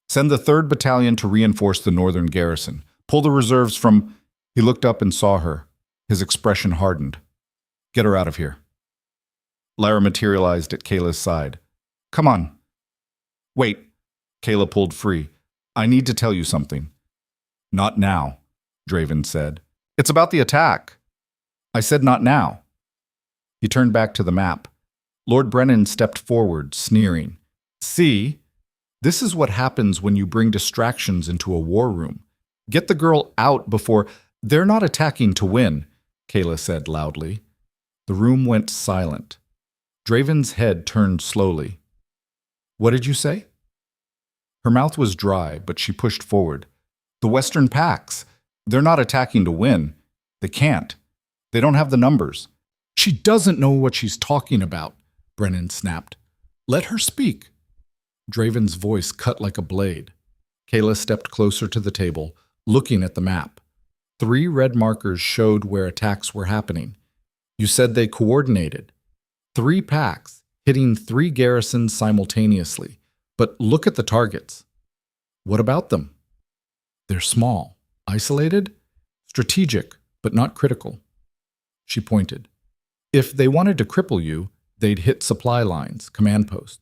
Send the 3rd Battalion to reinforce the northern garrison. Pull the reserves from... He looked up and saw her. His expression hardened. Get her out of here. Lyra materialized at Kaela's side. Come on. Wait. Kaela pulled free. I need to tell you something. Not now, Draven said. It's about the attack. I said not now. He turned back to the map. Lord Brennan stepped forward, sneering. See? This is what happens when you bring distractions into a war room. Get the girl out before... They're not attacking to win, Kaela said loudly. The room went silent. Draven's head turned slowly. What did you say? Her mouth was dry, but she pushed forward. The Western packs. They're not attacking to win. They can't. They don't have the numbers. She doesn't know what she's talking about, Brennan snapped. Let her speak. Draven's voice cut like a blade. Kaela stepped closer to the table, looking at the map. 3 red markers showed where attacks were happening. You said they coordinated. 3 packs, hitting 3 garrisons simultaneously. But look at the targets. What about them? They're small, isolated, strategic, but not critical. She pointed. If they wanted to cripple you, they'd hit supply lines, command posts.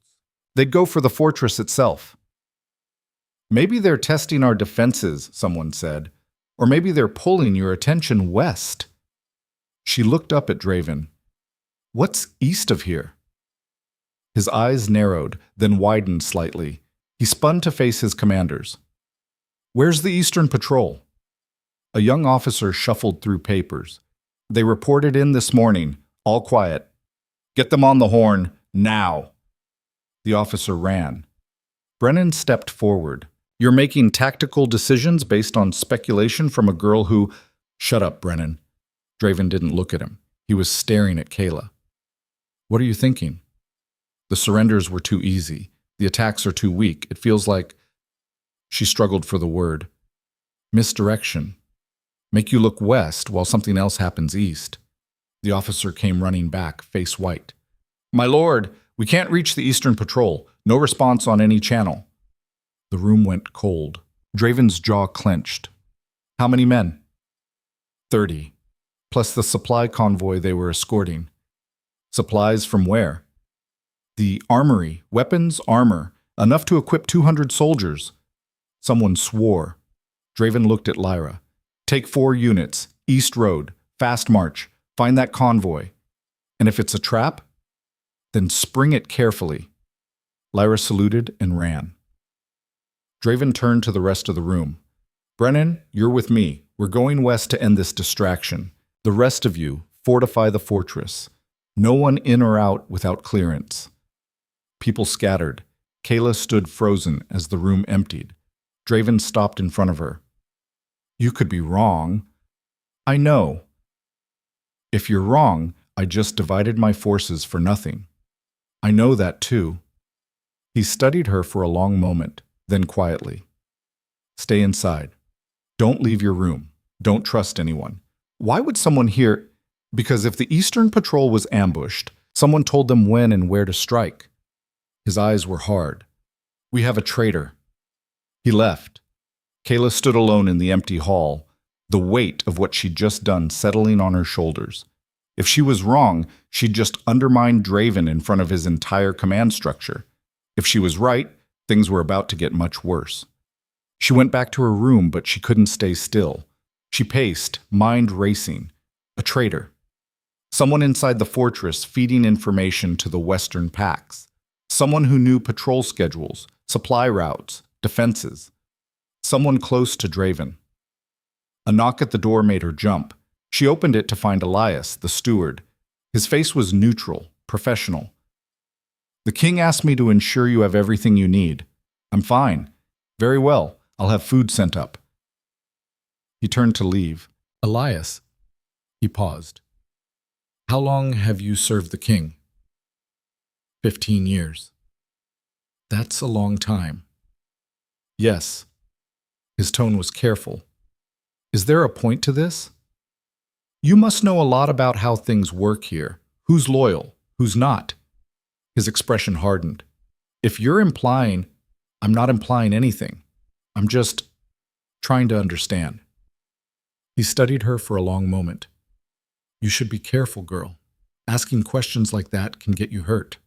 They'd go for the fortress itself. Maybe they're testing our defenses, someone said. Or maybe they're pulling your attention west. She looked up at Draven. What's east of here? His eyes narrowed, then widened slightly. He spun to face his commanders. Where's the Eastern Patrol? A young officer shuffled through papers. They reported in this morning, all quiet. Get them on the horn, now. The officer ran. Brennan stepped forward. You're making tactical decisions based on speculation from a girl who… Shut up, Brennan. Draven didn't look at him. He was staring at Kaela. What are you thinking? The surrenders were too easy. The attacks are too weak. It feels like… She struggled for the word. Misdirection. Make you look west while something else happens east. The officer came running back, face white. My lord, we can't reach the Eastern Patrol. No response on any channel. The room went cold. Draven's jaw clenched. How many men? 30. Plus the supply convoy they were escorting. Supplies from where? The armory, weapons, armor, enough to equip 200 soldiers. Someone swore. Draven looked at Lyra. Take 4 units, East Road, fast march, find that convoy. And if it's a trap, then spring it carefully. Lyra saluted and ran. Draven turned to the rest of the room. Brennan, you're with me. We're going west to end this distraction. The rest of you, fortify the fortress. No one in or out without clearance. People scattered. Kaela stood frozen as the room emptied. Draven stopped in front of her. You could be wrong. I know. If you're wrong, I just divided my forces for nothing. I know that too. He studied her for a long moment, then quietly. Stay inside. Don't leave your room. Don't trust anyone. Why would someone hear? Because if the Eastern Patrol was ambushed, someone told them when and where to strike. His eyes were hard. We have a traitor. He left. Kaela stood alone in the empty hall, the weight of what she'd just done settling on her shoulders. If she was wrong, she'd just undermined Draven in front of his entire command structure. If she was right, things were about to get much worse. She went back to her room, but she couldn't stay still. She paced, mind racing. A traitor. Someone inside the fortress feeding information to the Western packs. Someone who knew patrol schedules, supply routes, defenses. Someone close to Draven. A knock at the door made her jump. She opened it to find Elias, the steward. His face was neutral, professional. The king asked me to ensure you have everything you need. I'm fine. Very well. I'll have food sent up. He turned to leave. Elias. He paused. How long have you served the king? 15 years. That's a long time. Yes. His tone was careful. Is there a point to this? You must know a lot about how things work here. Who's loyal? Who's not? His expression hardened. If you're implying, I'm not implying anything. I'm just trying to understand. He studied her for a long moment. You should be careful, girl. Asking questions like that can get you hurt.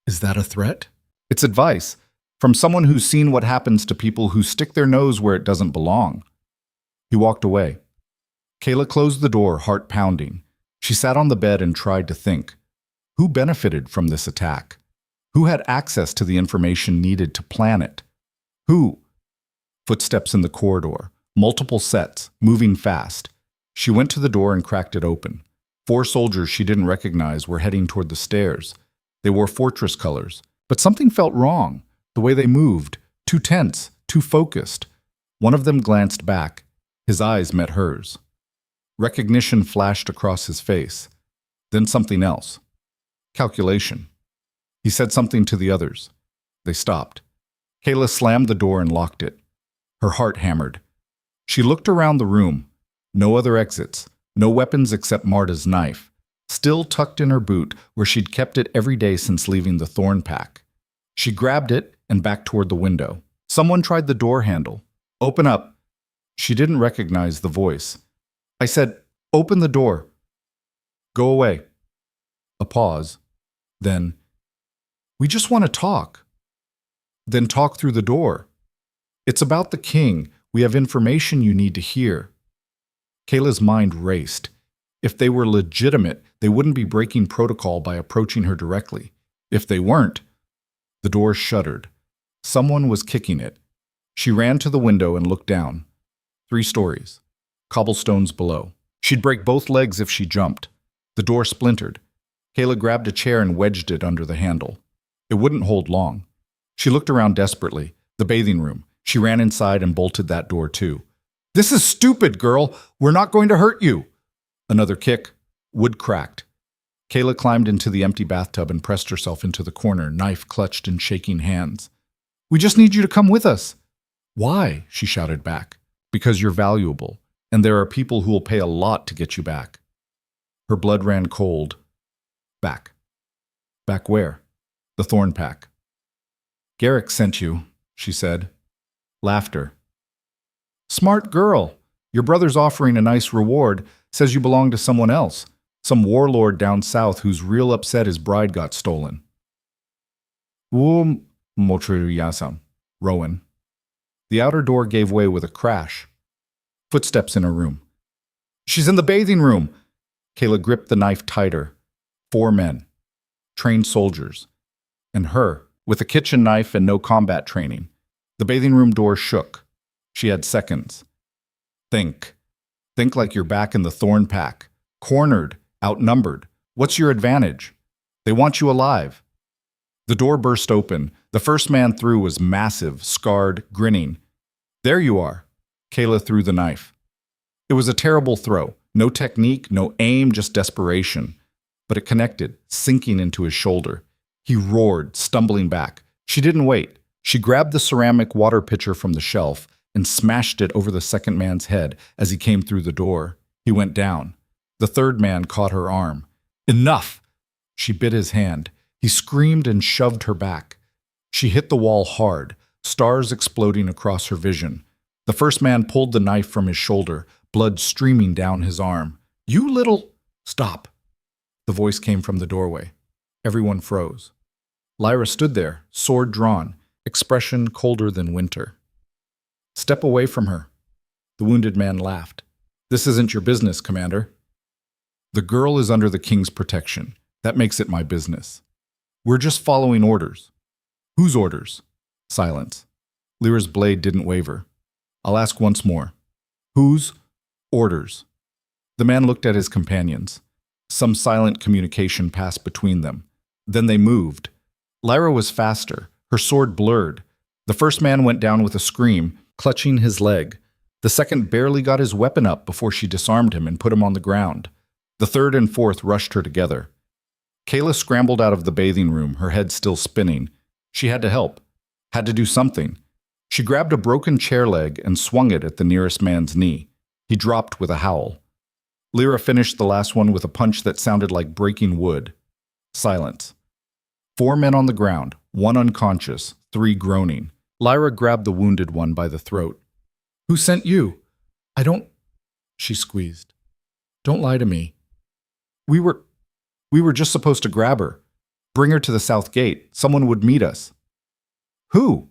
Is that a threat? It's advice from someone who's seen what happens to people who stick their nose where it doesn't belong. He walked away. Kaela closed the door, heart pounding. She sat on the bed and tried to think. Who benefited from this attack? Who had access to the information needed to plan it? Who? Footsteps in the corridor. Multiple sets, moving fast. She went to the door and cracked it open. 4 soldiers she didn't recognize were heading toward the stairs. They wore fortress colors. But something felt wrong. The way they moved. Too tense, too focused. One of them glanced back. His eyes met hers. Recognition flashed across his face. Then something else. Calculation. He said something to the others. They stopped. Kaela slammed the door and locked it. Her heart hammered. She looked around the room. No other exits. No weapons except Marta's knife. Still tucked in her boot, where she'd kept it every day since leaving the Thorn Pack. She grabbed it and backed toward the window. Someone tried the door handle. Open up. She didn't recognize the voice. I said, open the door. Go away. A pause. Then, we just want to talk. Then talk through the door. It's about the king. We have information you need to hear. Kaela's mind raced. If they were legitimate, they wouldn't be breaking protocol by approaching her directly. If they weren't, the door shuddered. Someone was kicking it. She ran to the window and looked down. 3 stories. Cobblestones below. She'd break both legs if she jumped. The door splintered. Kaela grabbed a chair and wedged it under the handle. It wouldn't hold long. She looked around desperately. The bathing room. She ran inside and bolted that door too. "This is stupid, girl! We're not going to hurt you!" Another kick. Wood cracked. Kaela climbed into the empty bathtub and pressed herself into the corner, knife clutched in shaking hands. "We just need you to come with us." "Why?" she shouted back. "Because you're valuable, and there are people who will pay a lot to get you back." Her blood ran cold. Back. Back where? The thorn pack. "Garrick sent you," she said. Laughter. "Smart girl. Your brother's offering a nice reward, says you belong to someone else, some warlord down south who's real upset his bride got stolen." Motriyasam. Rowan. The outer door gave way with a crash. Footsteps in her room. "She's in the bathing room!" Kaela gripped the knife tighter. 4 men. Trained soldiers. And her, with a kitchen knife and no combat training. The bathing room door shook. She had seconds. Think. Think like you're back in the thorn pack. Cornered, outnumbered. What's your advantage? They want you alive. The door burst open. The first man through was massive, scarred, grinning. "There you are." Kaela threw the knife. It was a terrible throw. No technique, no aim, just desperation. But it connected, sinking into his shoulder. He roared, stumbling back. She didn't wait. She grabbed the ceramic water pitcher from the shelf and smashed it over the second man's head as he came through the door. He went down. The third man caught her arm. "Enough!" She bit his hand. He screamed and shoved her back. She hit the wall hard, stars exploding across her vision. The first man pulled the knife from his shoulder, blood streaming down his arm. "You little—" "Stop!" The voice came from the doorway. Everyone froze. Lyra stood there, sword drawn, expression colder than winter. "Step away from her." The wounded man laughed. "This isn't your business, Commander." "The girl is under the king's protection. That makes it my business. We're just following orders." "Whose orders?" Silence. Lyra's blade didn't waver. "I'll ask once more. Whose orders?" The man looked at his companions. Some silent communication passed between them. Then they moved. Lyra was faster. Her sword blurred. The first man went down with a scream, clutching his leg. The second barely got his weapon up before she disarmed him and put him on the ground. The third and fourth rushed her together. Kaela scrambled out of the bathing room, her head still spinning. She had to help. Had to do something. She grabbed a broken chair leg and swung it at the nearest man's knee. He dropped with a howl. Lyra finished the last one with a punch that sounded like breaking wood. Silence. 4 men on the ground, 1 unconscious, 3 groaning. Lyra grabbed the wounded one by the throat. "Who sent you?" "I don't—" She squeezed. "Don't lie to me. We were just supposed to grab her. Bring her to the south gate. Someone would meet us." "Who?"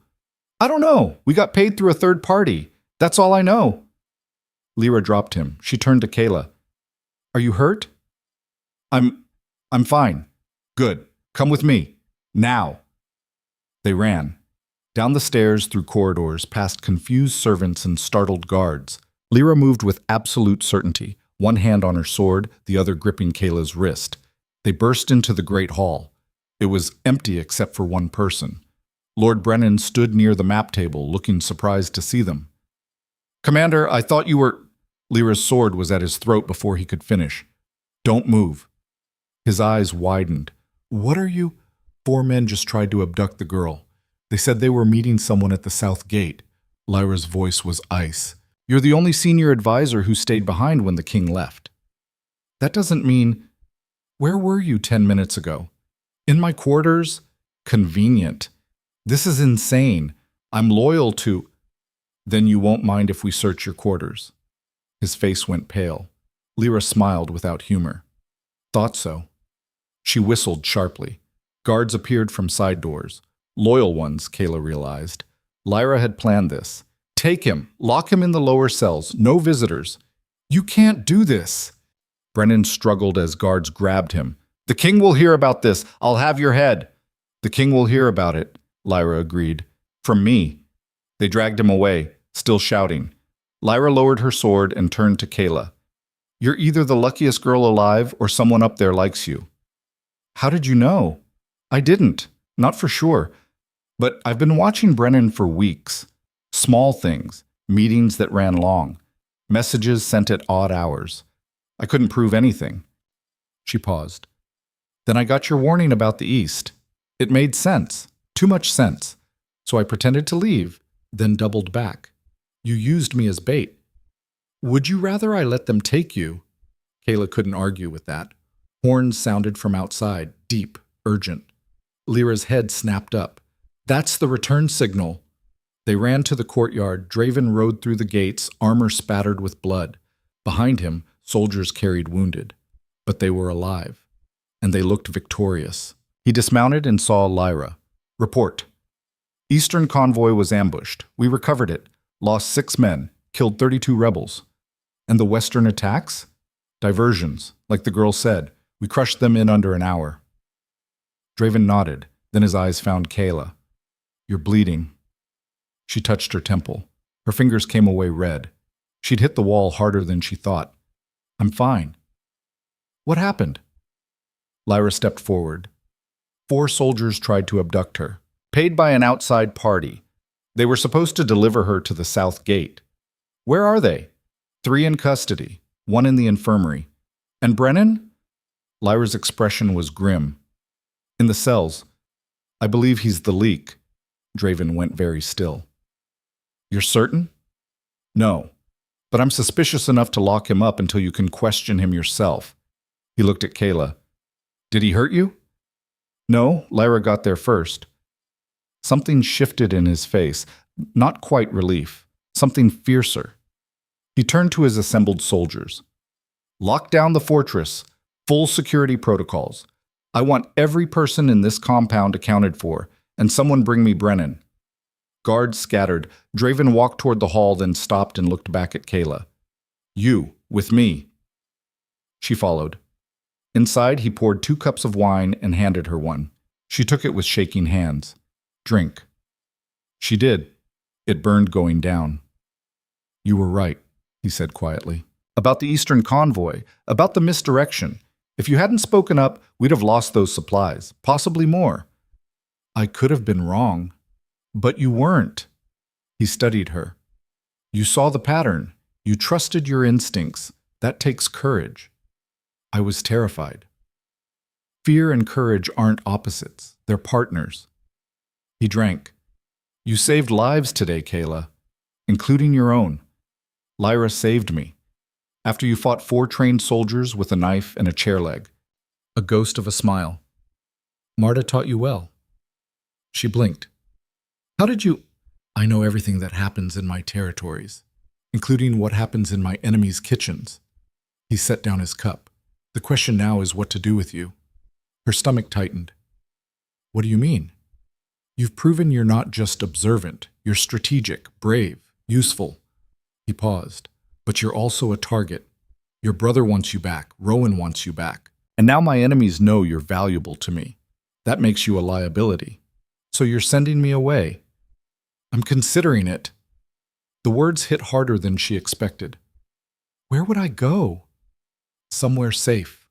"I don't know. We got paid through a third party. That's all I know." Lyra dropped him. She turned to Kaela. "Are you hurt?" I'm fine." "Good. Come with me. Now." They ran. Down the stairs, through corridors, past confused servants and startled guards. Lyra moved with absolute certainty, one hand on her sword, the other gripping Kaela's wrist. They burst into the great hall. It was empty except for one person. Lord Brennan stood near the map table, looking surprised to see them. "Commander, I thought you were—" Lyra's sword was at his throat before he could finish. "Don't move." His eyes widened. "What are you—" 4 men just tried to abduct the girl. They said they were meeting someone at the south gate. Lyra's voice was ice. "You're the only senior advisor who stayed behind when the king left." "That doesn't mean—" "Where were you 10 minutes ago?" "In my quarters?" "Convenient. This is insane. I'm loyal to—" "Then you won't mind if we search your quarters." His face went pale. Lyra smiled without humor. "Thought so." She whistled sharply. Guards appeared from side doors. Loyal ones, Kaela realized. Lyra had planned this. Take him. Lock him in the lower cells. No visitors. You can't do this. Brennan struggled as guards grabbed him. The king will hear about this. I'll have your head. The king will hear about it, Lyra agreed. From me. They dragged him away, still shouting. Lyra lowered her sword and turned to Kaela. You're either the luckiest girl alive or someone up there likes you. How did you know? I didn't. Not for sure. But I've been watching Brennan for weeks. Small things, meetings that ran long, messages sent at odd hours. I couldn't prove anything. She paused. Then I got your warning about the East. It made sense. Too much sense. So I pretended to leave, then doubled back. You used me as bait. Would you rather I let them take you? Kaela couldn't argue with that. Horns sounded from outside, deep, urgent. Lyra's head snapped up. That's the return signal. They ran to the courtyard. Draven rode through the gates, armor spattered with blood. Behind him, soldiers carried wounded. But they were alive. And they looked victorious. He dismounted and saw Lyra. Report. Eastern convoy was ambushed. We recovered it. Lost 6 men. Killed 32 rebels. And the Western attacks? Diversions, like the girl said. We crushed them in under an hour. Draven nodded. Then his eyes found Kaela. You're bleeding. She touched her temple. Her fingers came away red. She'd hit the wall harder than she thought. I'm fine. What happened? Lyra stepped forward. 4 soldiers tried to abduct her, paid by an outside party. They were supposed to deliver her to the south gate. Where are they? 3 in custody, 1 in the infirmary. And Brennan? Lyra's expression was grim. In the cells. I believe he's the leak. Draven went very still. You're certain? No, but I'm suspicious enough to lock him up until you can question him yourself. He looked at Kaela. Did he hurt you? No, Lyra got there first. Something shifted in his face, not quite relief, something fiercer. He turned to his assembled soldiers. Lock down the fortress, full security protocols. I want every person in this compound accounted for, and someone bring me Brennan. Guards scattered. Draven walked toward the hall, then stopped and looked back at Kaela. You, with me. She followed. Inside, he poured 2 cups of wine and handed her one. She took it with shaking hands. Drink. She did. It burned going down. You were right, he said quietly. About the Eastern convoy, about the misdirection. If you hadn't spoken up, we'd have lost those supplies, possibly more. I could have been wrong. But you weren't. He studied her. You saw the pattern. You trusted your instincts. That takes courage. I was terrified. Fear and courage aren't opposites. They're partners. He drank. You saved lives today, Kaela, including your own. Lyra saved me. After you fought 4 trained soldiers with a knife and a chair leg. A ghost of a smile. Marta taught you well. She blinked. How did you... I know everything that happens in my territories, including what happens in my enemies' kitchens. He set down his cup. The question now is what to do with you. Her stomach tightened. What do you mean? You've proven you're not just observant. You're strategic, brave, useful. He paused. But you're also a target. Your brother wants you back. Rowan wants you back. And now my enemies know you're valuable to me. That makes you a liability. So you're sending me away. I'm considering it. The words hit harder than she expected. Where would I go? Somewhere safe,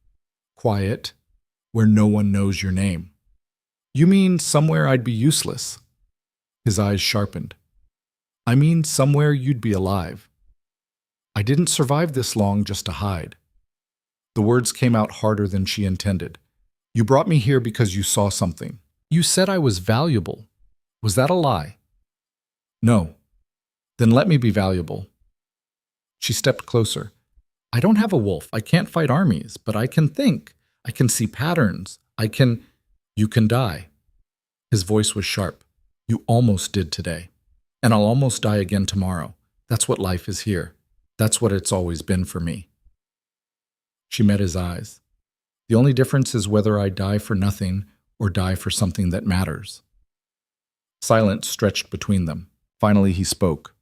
quiet, where no one knows your name. You mean somewhere I'd be useless? His eyes sharpened. I mean somewhere you'd be alive. I didn't survive this long just to hide. The words came out harder than she intended. You brought me here because you saw something. You said I was valuable. Was that a lie? No. Then let me be valuable. She stepped closer. I don't have a wolf. I can't fight armies, but I can think. I can see patterns. You can die. His voice was sharp. You almost did today. And I'll almost die again tomorrow. That's what life is here. That's what it's always been for me. She met his eyes. The only difference is whether I die for nothing or die for something that matters. Silence stretched between them. Finally he spoke.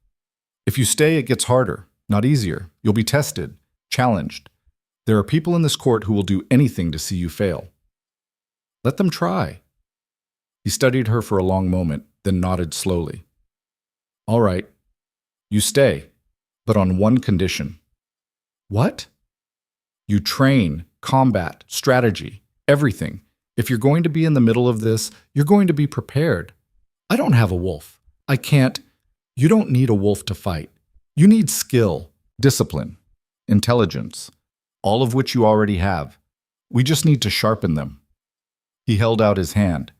If you stay, it gets harder, not easier. You'll be tested, challenged. There are people in this court who will do anything to see you fail. Let them try. He studied her for a long moment, then nodded slowly. All right, you stay, but on one condition. What? You train, combat, strategy, everything. If you're going to be in the middle of this, you're going to be prepared. I don't have a wolf. I can't. You don't need a wolf to fight. You need skill, discipline, intelligence, all of which you already have. We just need to sharpen them. He held out his hand.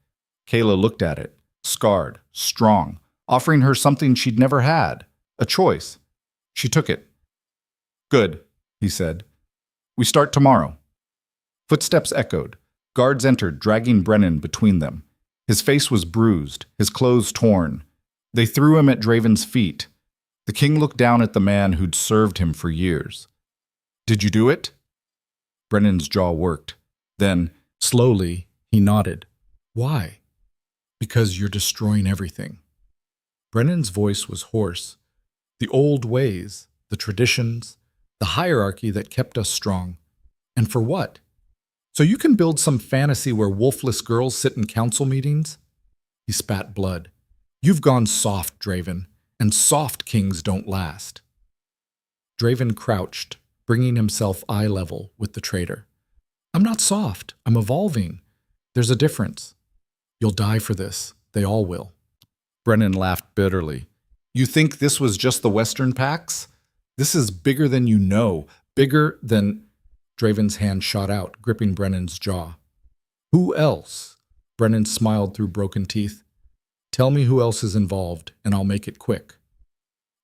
Kaela looked at it, scarred, strong, offering her something she'd never had, a choice. She took it. Good, he said. We start tomorrow. Footsteps echoed. Guards entered, dragging Brennan between them. His face was bruised, his clothes torn. They threw him at Draven's feet. The king looked down at the man who'd served him for years. Did you do it? Brennan's jaw worked. Then, slowly, he nodded. Why? Because you're destroying everything. Brennan's voice was hoarse. The old ways, the traditions, the hierarchy that kept us strong. And for what? So you can build some fantasy where wolfless girls sit in council meetings? He spat blood. You've gone soft, Draven, and soft kings don't last. Draven crouched, bringing himself eye level with the traitor. I'm not soft. I'm evolving. There's a difference. You'll die for this. They all will. Brennan laughed bitterly. You think this was just the Western Pax? This is bigger than you know, bigger than... Draven's hand shot out, gripping Brennan's jaw. Who else? Brennan smiled through broken teeth. Tell me who else is involved, and I'll make it quick.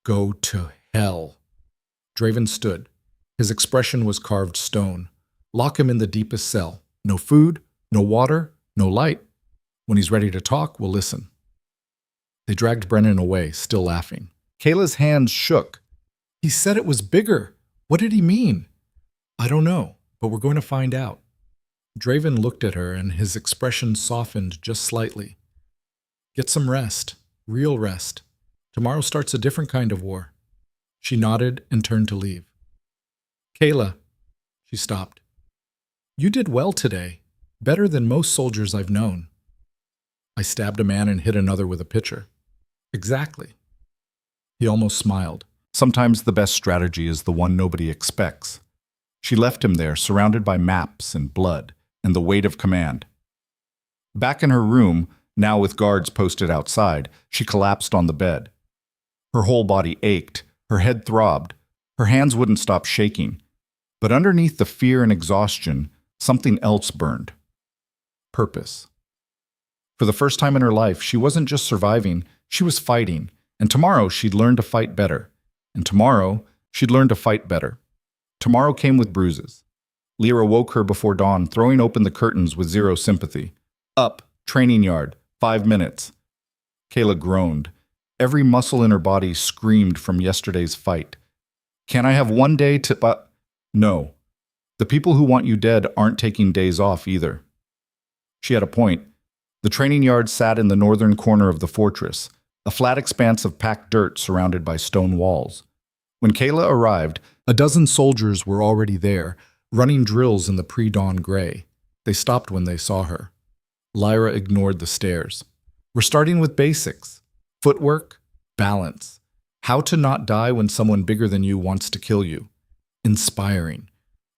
Go to hell. Draven stood. His expression was carved stone. Lock him in the deepest cell. No food, no water, no light. When he's ready to talk, we'll listen. They dragged Brennan away, still laughing. Kaela's hands shook. He said it was bigger. What did he mean? I don't know, but we're going to find out. Draven looked at her, and his expression softened just slightly. Get some rest, real rest. Tomorrow starts a different kind of war. She nodded and turned to leave. Kaela, she stopped. You did well today, better than most soldiers I've known. I stabbed a man and hit another with a pitcher. Exactly. He almost smiled. Sometimes the best strategy is the one nobody expects. She left him there, surrounded by maps and blood and the weight of command. Back in her room, now with guards posted outside, she collapsed on the bed. Her whole body ached, her head throbbed, her hands wouldn't stop shaking. But underneath the fear and exhaustion, something else burned. Purpose. For the first time in her life, she wasn't just surviving, she was fighting. And tomorrow, she'd learn to fight better. And tomorrow, she'd learn to fight better. Tomorrow came with bruises. Lyra woke her before dawn, throwing open the curtains with zero sympathy. Up, training yard, 5 minutes. Kaela groaned. Every muscle in her body screamed from yesterday's fight. Can I have one day to... No. The people who want you dead aren't taking days off either. She had a point. The training yard sat in the northern corner of the fortress, a flat expanse of packed dirt surrounded by stone walls. When Kaela arrived, a dozen soldiers were already there, running drills in the pre-dawn gray. They stopped when they saw her. Lyra ignored the stares. We're starting with basics. Footwork, balance. How to not die when someone bigger than you wants to kill you. Inspiring.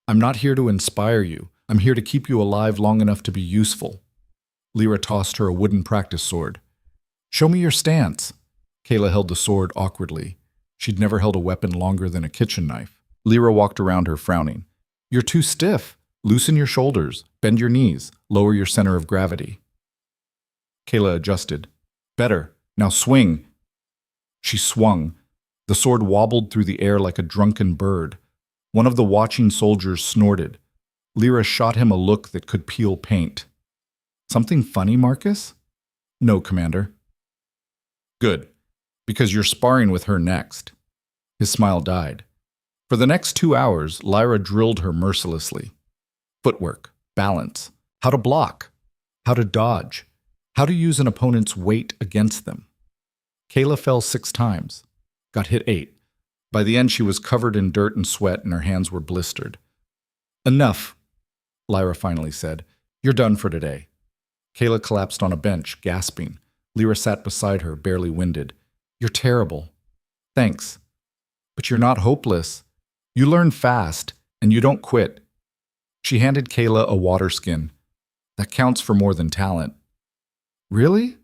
I'm not here to inspire you. I'm here to keep you alive long enough to be useful. Lyra tossed her a wooden practice sword. Show me your stance. Kaela held the sword awkwardly. She'd never held a weapon longer than a kitchen knife. Lyra walked around her, frowning. You're too stiff. Loosen your shoulders. Bend your knees. Lower your center of gravity. Kaela adjusted. Better. Now swing. She swung. The sword wobbled through the air like a drunken bird. One of the watching soldiers snorted. Lyra shot him a look that could peel paint. Something funny, Marcus? No, Commander. Good, because you're sparring with her next. His smile died. For the next 2 hours, Lyra drilled her mercilessly. Footwork, balance, how to block, how to dodge, how to use an opponent's weight against them. Kaela fell 6 times. got hit 8. By the end, she was covered in dirt and sweat, and her hands were blistered. Enough, Lyra finally said. You're done for today. Kaela collapsed on a bench, gasping. Lyra sat beside her, barely winded. You're terrible. Thanks. But you're not hopeless. You learn fast, and you don't quit. She handed Kaela a water skin. That counts for more than talent. Really?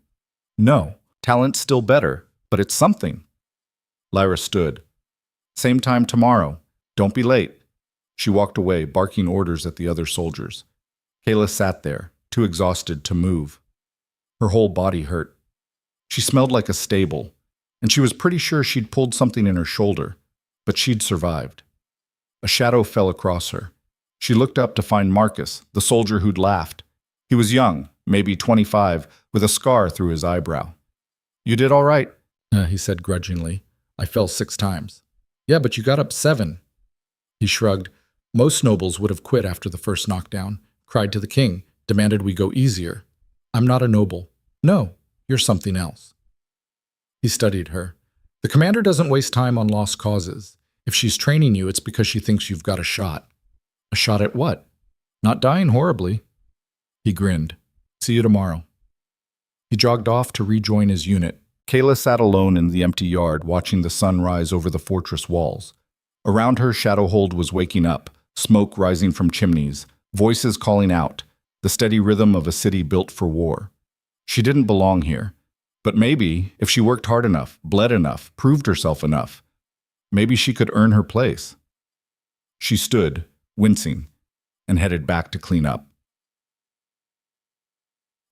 No. Talent's still better, but it's something. Lyra stood. Same time tomorrow. Don't be late. She walked away, barking orders at the other soldiers. Kaela sat there, too exhausted to move. Her whole body hurt. She smelled like a stable, and she was pretty sure she'd pulled something in her shoulder, but she'd survived. A shadow fell across her. She looked up to find Marcus, the soldier who'd laughed. He was young, maybe 25, with a scar through his eyebrow. You did all right, he said grudgingly. I fell 6 times. Yeah, but you got up 7. He shrugged. Most nobles would have quit after the first knockdown, cried to the king, demanded we go easier. I'm not a noble. No, you're something else. He studied her. The commander doesn't waste time on lost causes. If she's training you, it's because she thinks you've got a shot. A shot at what? Not dying horribly. He grinned. See you tomorrow. He jogged off to rejoin his unit. Kaela sat alone in the empty yard, watching the sun rise over the fortress walls. Around her, Shadowhold was waking up, smoke rising from chimneys, voices calling out, the steady rhythm of a city built for war. She didn't belong here. But maybe, if she worked hard enough, bled enough, proved herself enough, maybe she could earn her place. She stood, wincing, and headed back to clean up.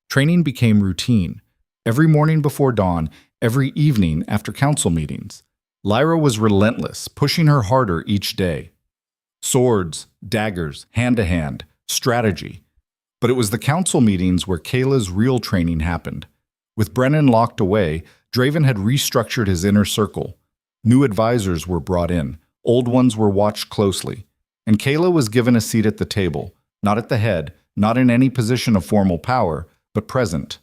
Training became routine. Every morning before dawn, every evening after council meetings. Lyra was relentless, pushing her harder each day. Swords, daggers, hand-to-hand, strategy. But it was the council meetings where Kaela's real training happened. With Brennan locked away, Draven had restructured his inner circle. New advisors were brought in, old ones were watched closely, and Kaela was given a seat at the table, not at the head, not in any position of formal power, but present,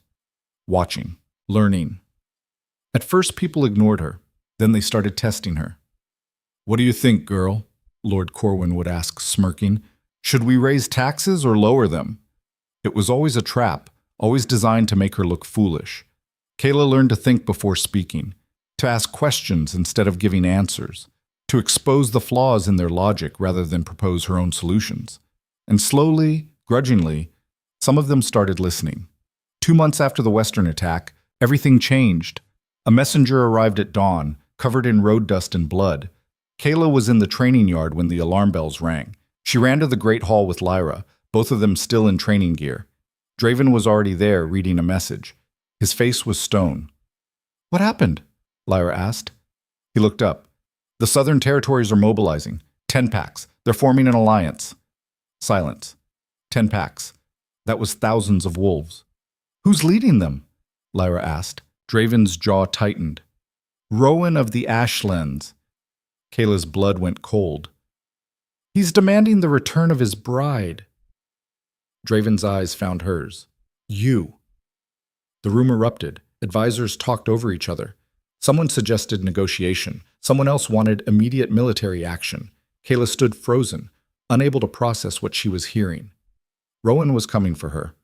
watching, learning. At first people ignored her, then they started testing her. What do you think, girl? Lord Corwin would ask, smirking. Should we raise taxes or lower them? It was always a trap, always designed to make her look foolish. Kaela learned to think before speaking, to ask questions instead of giving answers, to expose the flaws in their logic rather than propose her own solutions. And slowly, grudgingly, some of them started listening. 2 months after the Western attack, everything changed. A messenger arrived at dawn, covered in road dust and blood. Kaela was in the training yard when the alarm bells rang. She ran to the Great Hall with Lyra, both of them still in training gear. Draven was already there, reading a message. His face was stone. What happened? Lyra asked. He looked up. The southern territories are mobilizing. 10 packs. They're forming an alliance. Silence. 10 packs. That was thousands of wolves. Who's leading them? Lyra asked. Draven's jaw tightened. Rowan of the Ashlands. Kaela's blood went cold. He's demanding the return of his bride. Draven's eyes found hers. You. The room erupted. Advisors talked over each other. Someone suggested negotiation. Someone else wanted immediate military action. Kaela stood frozen, unable to process what she was hearing. Rowan was coming for her.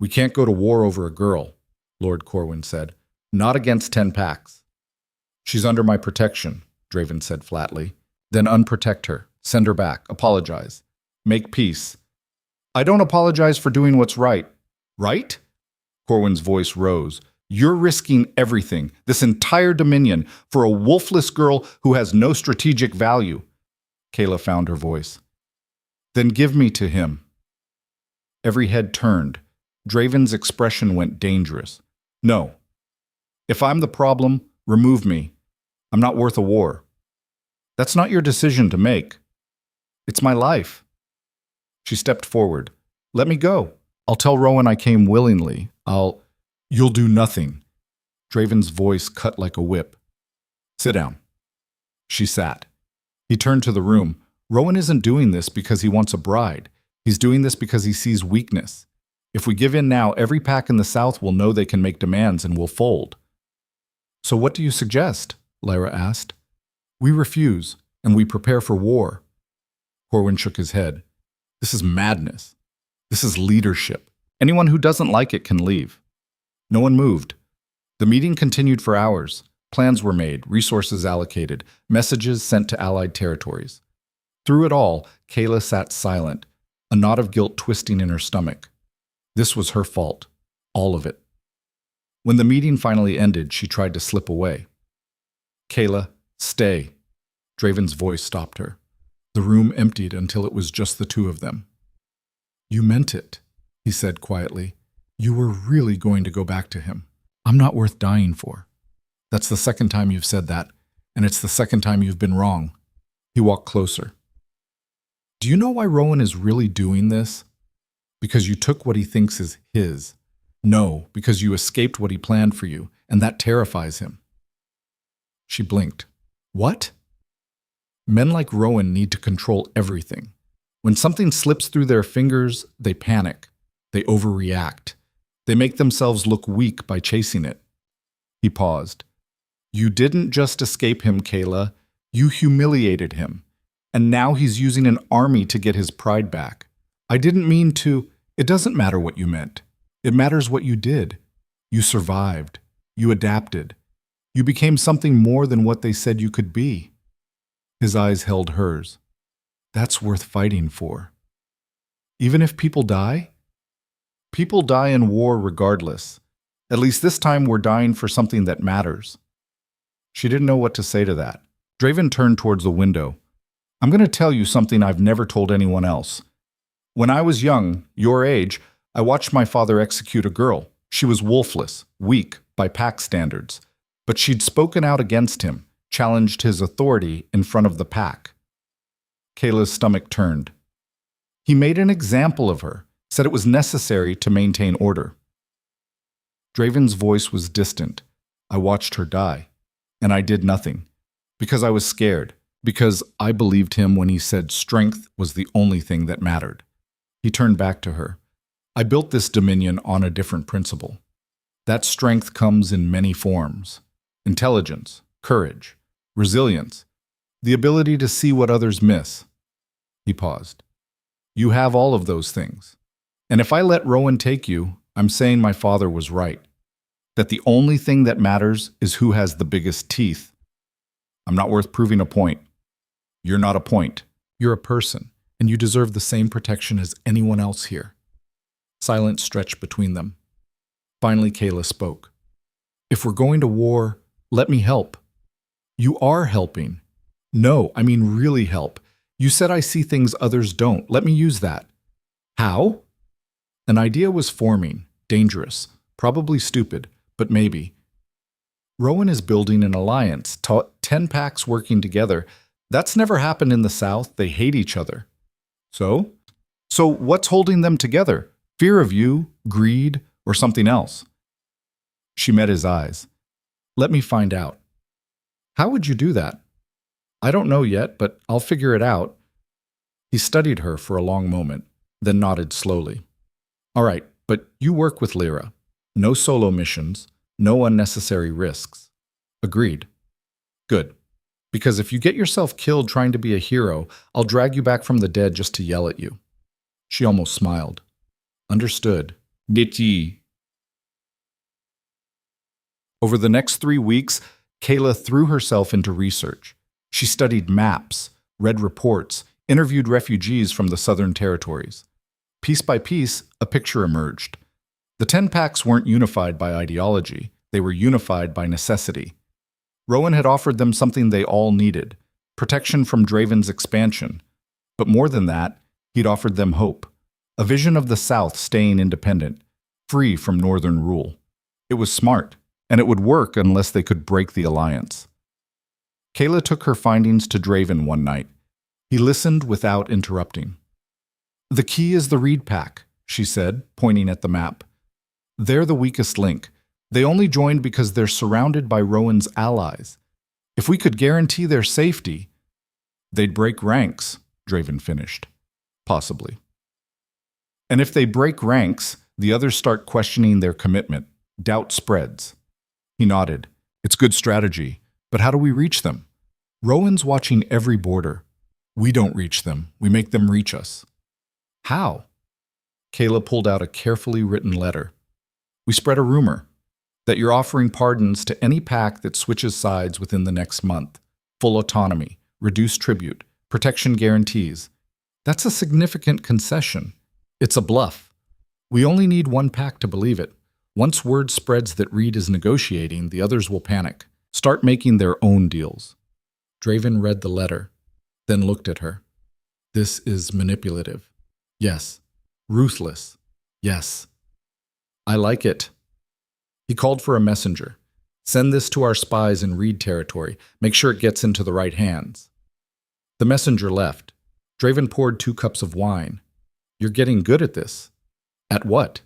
We can't go to war over a girl, Lord Corwin said. Not against 10 packs. She's under my protection, Draven said flatly. Then unprotect her. Send her back. Apologize. Make peace. I don't apologize for doing what's right. Right? Corwin's voice rose. You're risking everything, this entire dominion, for a wolfless girl who has no strategic value. Kaela found her voice. Then give me to him. Every head turned. Draven's expression went dangerous. No. If I'm the problem, remove me. I'm not worth a war. That's not your decision to make. It's my life. She stepped forward. Let me go. I'll tell Rowan I came willingly. You'll do nothing. Draven's voice cut like a whip. Sit down. She sat. He turned to the room. Rowan isn't doing this because he wants a bride. He's doing this because he sees weakness. If we give in now, every pack in the South will know they can make demands and will fold. So what do you suggest? Lyra asked. We refuse, and we prepare for war. Corwin shook his head. This is madness. This is leadership. Anyone who doesn't like it can leave. No one moved. The meeting continued for hours. Plans were made, resources allocated, messages sent to allied territories. Through it all, Kaela sat silent, a knot of guilt twisting in her stomach. This was her fault. All of it. When the meeting finally ended, she tried to slip away. Kaela, stay. Draven's voice stopped her. The room emptied until it was just the two of them. You meant it, he said quietly. You were really going to go back to him. I'm not worth dying for. That's the second time you've said that, and it's the second time you've been wrong. He walked closer. Do you know why Rowan is really doing this? Because you took what he thinks is his. No, because you escaped what he planned for you, and that terrifies him. She blinked. What? Men like Rowan need to control everything. When something slips through their fingers, they panic. They overreact. They make themselves look weak by chasing it. He paused. You didn't just escape him, Kaela. You humiliated him. And now he's using an army to get his pride back. I didn't mean to. It doesn't matter what you meant. It matters what you did. You survived. You adapted. You became something more than what they said you could be. His eyes held hers. That's worth fighting for. Even if people die? People die in war regardless. At least this time we're dying for something that matters. She didn't know what to say to that. Draven turned towards the window. I'm going to tell you something I've never told anyone else. When I was young, your age, I watched my father execute a girl. She was wolfless, weak by pack standards. But she'd spoken out against him, challenged his authority in front of the pack. Kaela's stomach turned. He made an example of her, said it was necessary to maintain order. Draven's voice was distant. I watched her die, and I did nothing. Because I was scared. Because I believed him when he said strength was the only thing that mattered. He turned back to her. I built this dominion on a different principle. That strength comes in many forms. Intelligence, courage, resilience, the ability to see what others miss. He paused. You have all of those things. And if I let Rowan take you, I'm saying my father was right. That the only thing that matters is who has the biggest teeth. I'm not worth proving a point. You're not a point. You're a person, and you deserve the same protection as anyone else here. Silence stretched between them. Finally, Kaela spoke. If we're going to war, let me help. You are helping. No, I mean really help. You said I see things others don't. Let me use that. How? An idea was forming, dangerous, probably stupid, but maybe. Rowan is building an alliance, 10 packs working together. That's never happened in the South. They hate each other. So what's holding them together? Fear of you, greed, or something else? She met his eyes. Let me find out. How would you do that? I don't know yet, but I'll figure it out. He studied her for a long moment, then nodded slowly. All right, but you work with Lyra. No solo missions, no unnecessary risks. Agreed. Good. Because if you get yourself killed trying to be a hero, I'll drag you back from the dead just to yell at you. She almost smiled. Understood. Ditty. Over the next 3 weeks, Kaela threw herself into research. She studied maps, read reports, interviewed refugees from the Southern Territories. Piece by piece, a picture emerged. The 10 packs weren't unified by ideology. They were unified by necessity. Rowan had offered them something they all needed, protection from Draven's expansion. But more than that, he'd offered them hope, a vision of the South staying independent, free from Northern rule. It was smart, and it would work unless they could break the alliance. Kaela took her findings to Draven one night. He listened without interrupting. The key is the Reed Pack, she said, pointing at the map. They're the weakest link. They only joined because they're surrounded by Rowan's allies. If we could guarantee their safety, they'd break ranks, Draven finished. Possibly. And if they break ranks, the others start questioning their commitment. Doubt spreads. He nodded. It's good strategy. But how do we reach them? Rowan's watching every border. We don't reach them. We make them reach us. How? Kaela pulled out a carefully written letter. We spread a rumor that you're offering pardons to any pack that switches sides within the next month. Full autonomy, reduced tribute, protection guarantees. That's a significant concession. It's a bluff. We only need one pack to believe it. Once word spreads that Reed is negotiating, the others will panic. Start making their own deals. Draven read the letter, then looked at her. This is manipulative. Yes. Ruthless. Yes. I like it. He called for a messenger. Send this to our spies in Reed territory. Make sure it gets into the right hands. The messenger left. Draven poured 2 cups of wine. You're getting good at this. At what?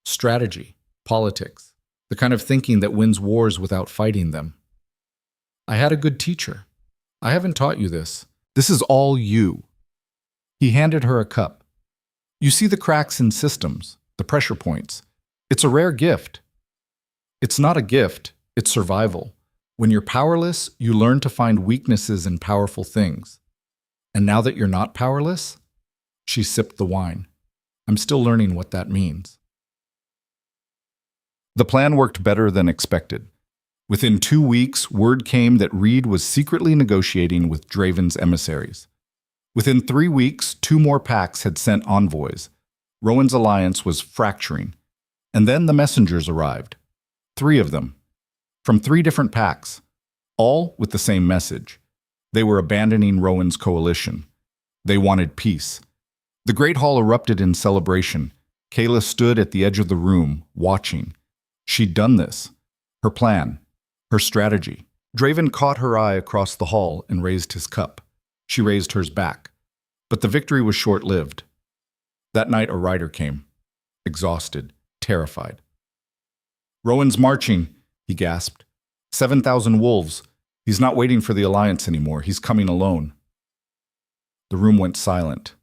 Strategy, politics, the kind of thinking that wins wars without fighting them. I had a good teacher. I haven't taught you this. This is all you. He handed her a cup. You see the cracks in systems, the pressure points. It's a rare gift. It's not a gift, it's survival. When you're powerless, you learn to find weaknesses in powerful things. And now that you're not powerless, she sipped the wine. I'm still learning what that means. The plan worked better than expected. Within 2 weeks, word came that Reed was secretly negotiating with Draven's emissaries. Within 3 weeks, 2 more packs had sent envoys. Rowan's alliance was fracturing. And then the messengers arrived. 3 of them. From 3 different packs. All with the same message. They were abandoning Rowan's coalition. They wanted peace. The Great Hall erupted in celebration. Kaela stood at the edge of the room, watching. She'd done this. Her plan. Her strategy. Draven caught her eye across the hall and raised his cup. She raised hers back. But the victory was short-lived. That night a rider came. Exhausted. Terrified. Rowan's marching, he gasped. 7,000 wolves. He's not waiting for the Alliance anymore. He's coming alone. The room went silent.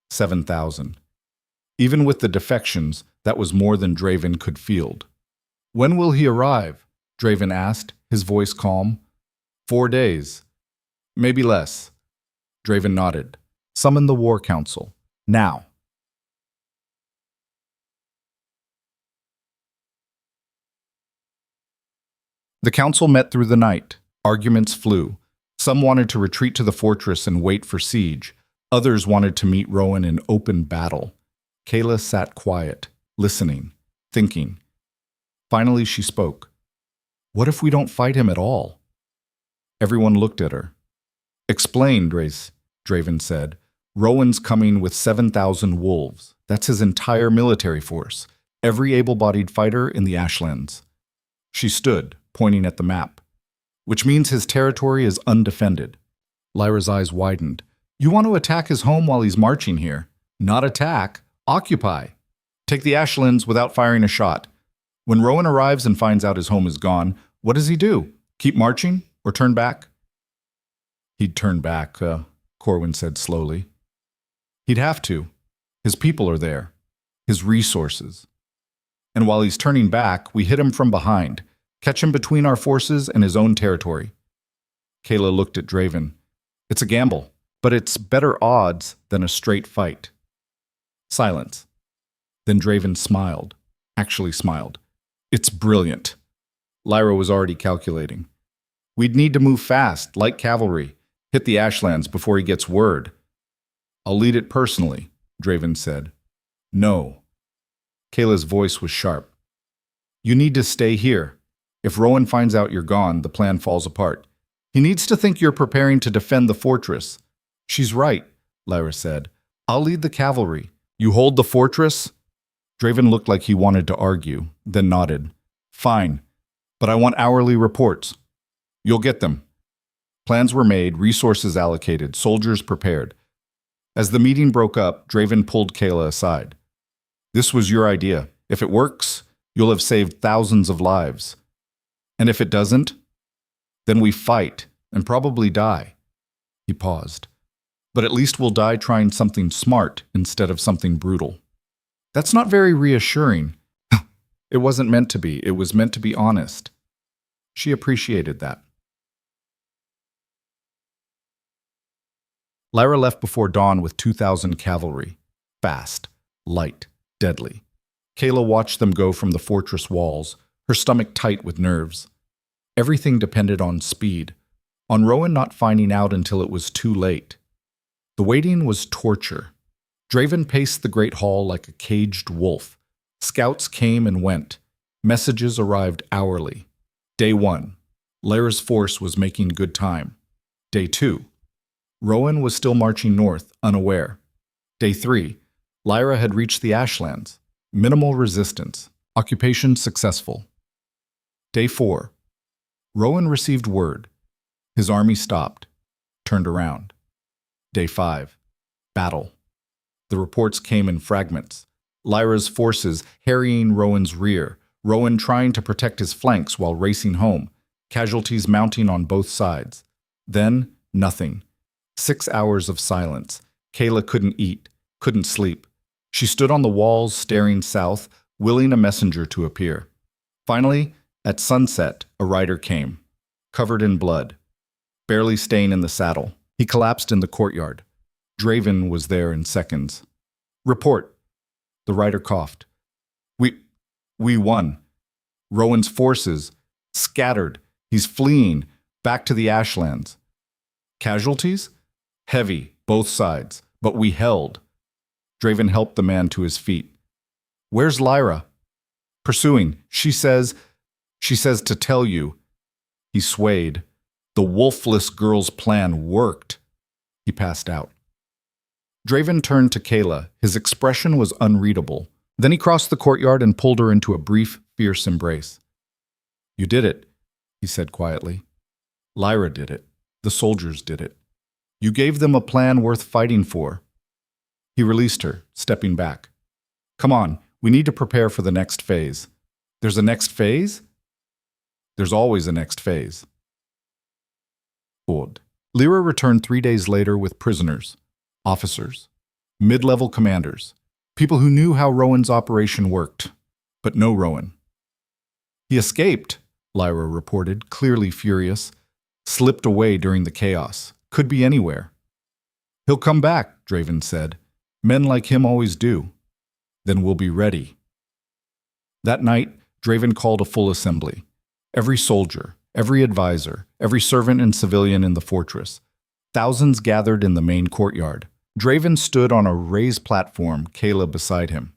7,000. Even with the defections, that was more than Draven could field. When will he arrive? Draven asked, his voice calm. 4 days. Maybe less. Draven nodded. Summon the War Council. Now. The council met through the night. Arguments flew. Some wanted to retreat to the fortress and wait for siege. Others wanted to meet Rowan in open battle. Kaela sat quiet, listening, thinking. Finally she spoke. What if we don't fight him at all? Everyone looked at her. Explain, Draven said. Rowan's coming with 7,000 wolves. That's his entire military force. Every able-bodied fighter in the Ashlands. She stood, pointing at the map. Which means his territory is undefended. Lyra's eyes widened. You want to attack his home while he's marching here. Not attack, occupy. Take the Ashlands without firing a shot. When Rowan arrives and finds out his home is gone, what does he do? Keep marching or turn back? He'd turn back, Corwin said slowly. He'd have to. His people are there. His resources. And while he's turning back, we hit him from behind. Catch him between our forces and his own territory. Kaela looked at Draven. It's a gamble, but it's better odds than a straight fight. Silence. Then Draven smiled. Actually smiled. It's brilliant. Lyra was already calculating. We'd need to move fast, like cavalry. Hit the Ashlands before he gets word. I'll lead it personally, Draven said. No. Kaela's voice was sharp. You need to stay here. If Rowan finds out you're gone, the plan falls apart. He needs to think you're preparing to defend the fortress. She's right, Lyra said. I'll lead the cavalry. You hold the fortress? Draven looked like he wanted to argue, then nodded. Fine, but I want hourly reports. You'll get them. Plans were made, resources allocated, soldiers prepared. As the meeting broke up, Draven pulled Kaela aside. This was your idea. If it works, you'll have saved thousands of lives. And if it doesn't, then we fight and probably die. He paused. But at least we'll die trying something smart instead of something brutal. That's not very reassuring. It wasn't meant to be. It was meant to be honest. She appreciated that. Lyra left before dawn with 2,000 cavalry. Fast, light, deadly. Kaela watched them go from the fortress walls, her stomach tight with nerves. Everything depended on speed, on Rowan not finding out until it was too late. The waiting was torture. Draven paced the great hall like a caged wolf. Scouts came and went. Messages arrived hourly. Day 1. Lyra's force was making good time. Day 2. Rowan was still marching north, unaware. Day 3. Lyra had reached the Ashlands. Minimal resistance. Occupation successful. Day 4. Rowan received word. His army stopped. Turned around. Day 5. Battle. The reports came in fragments. Lyra's forces harrying Rowan's rear. Rowan trying to protect his flanks while racing home. Casualties mounting on both sides. Then, nothing. 6 hours of silence. Kaela couldn't eat, couldn't sleep. She stood on the walls staring south, willing a messenger to appear. Finally, at sunset, a rider came, covered in blood, barely staying in the saddle. He collapsed in the courtyard. Draven was there in seconds. Report. The rider coughed. We won. Rowan's forces, scattered. He's fleeing, back to the Ashlands. Casualties? Heavy, both sides, but we held. Draven helped the man to his feet. Where's Lyra? Pursuing. She says to tell you. He swayed. The wolfless girl's plan worked. He passed out. Draven turned to Kaela. His expression was unreadable. Then he crossed the courtyard and pulled her into a brief, fierce embrace. You did it, he said quietly. Lyra did it. The soldiers did it. You gave them a plan worth fighting for. He released her, stepping back. Come on, we need to prepare for the next phase. There's a next phase? There's always a next phase. Lyra returned 3 days later with prisoners, officers, mid-level commanders, people who knew how Rowan's operation worked, but no Rowan. He escaped, Lyra reported, clearly furious, slipped away during the chaos, could be anywhere. He'll come back, Draven said. Men like him always do. Then we'll be ready. That night, Draven called a full assembly. Every soldier, every advisor, every servant and civilian in the fortress. Thousands gathered in the main courtyard. Draven stood on a raised platform, Kaela beside him.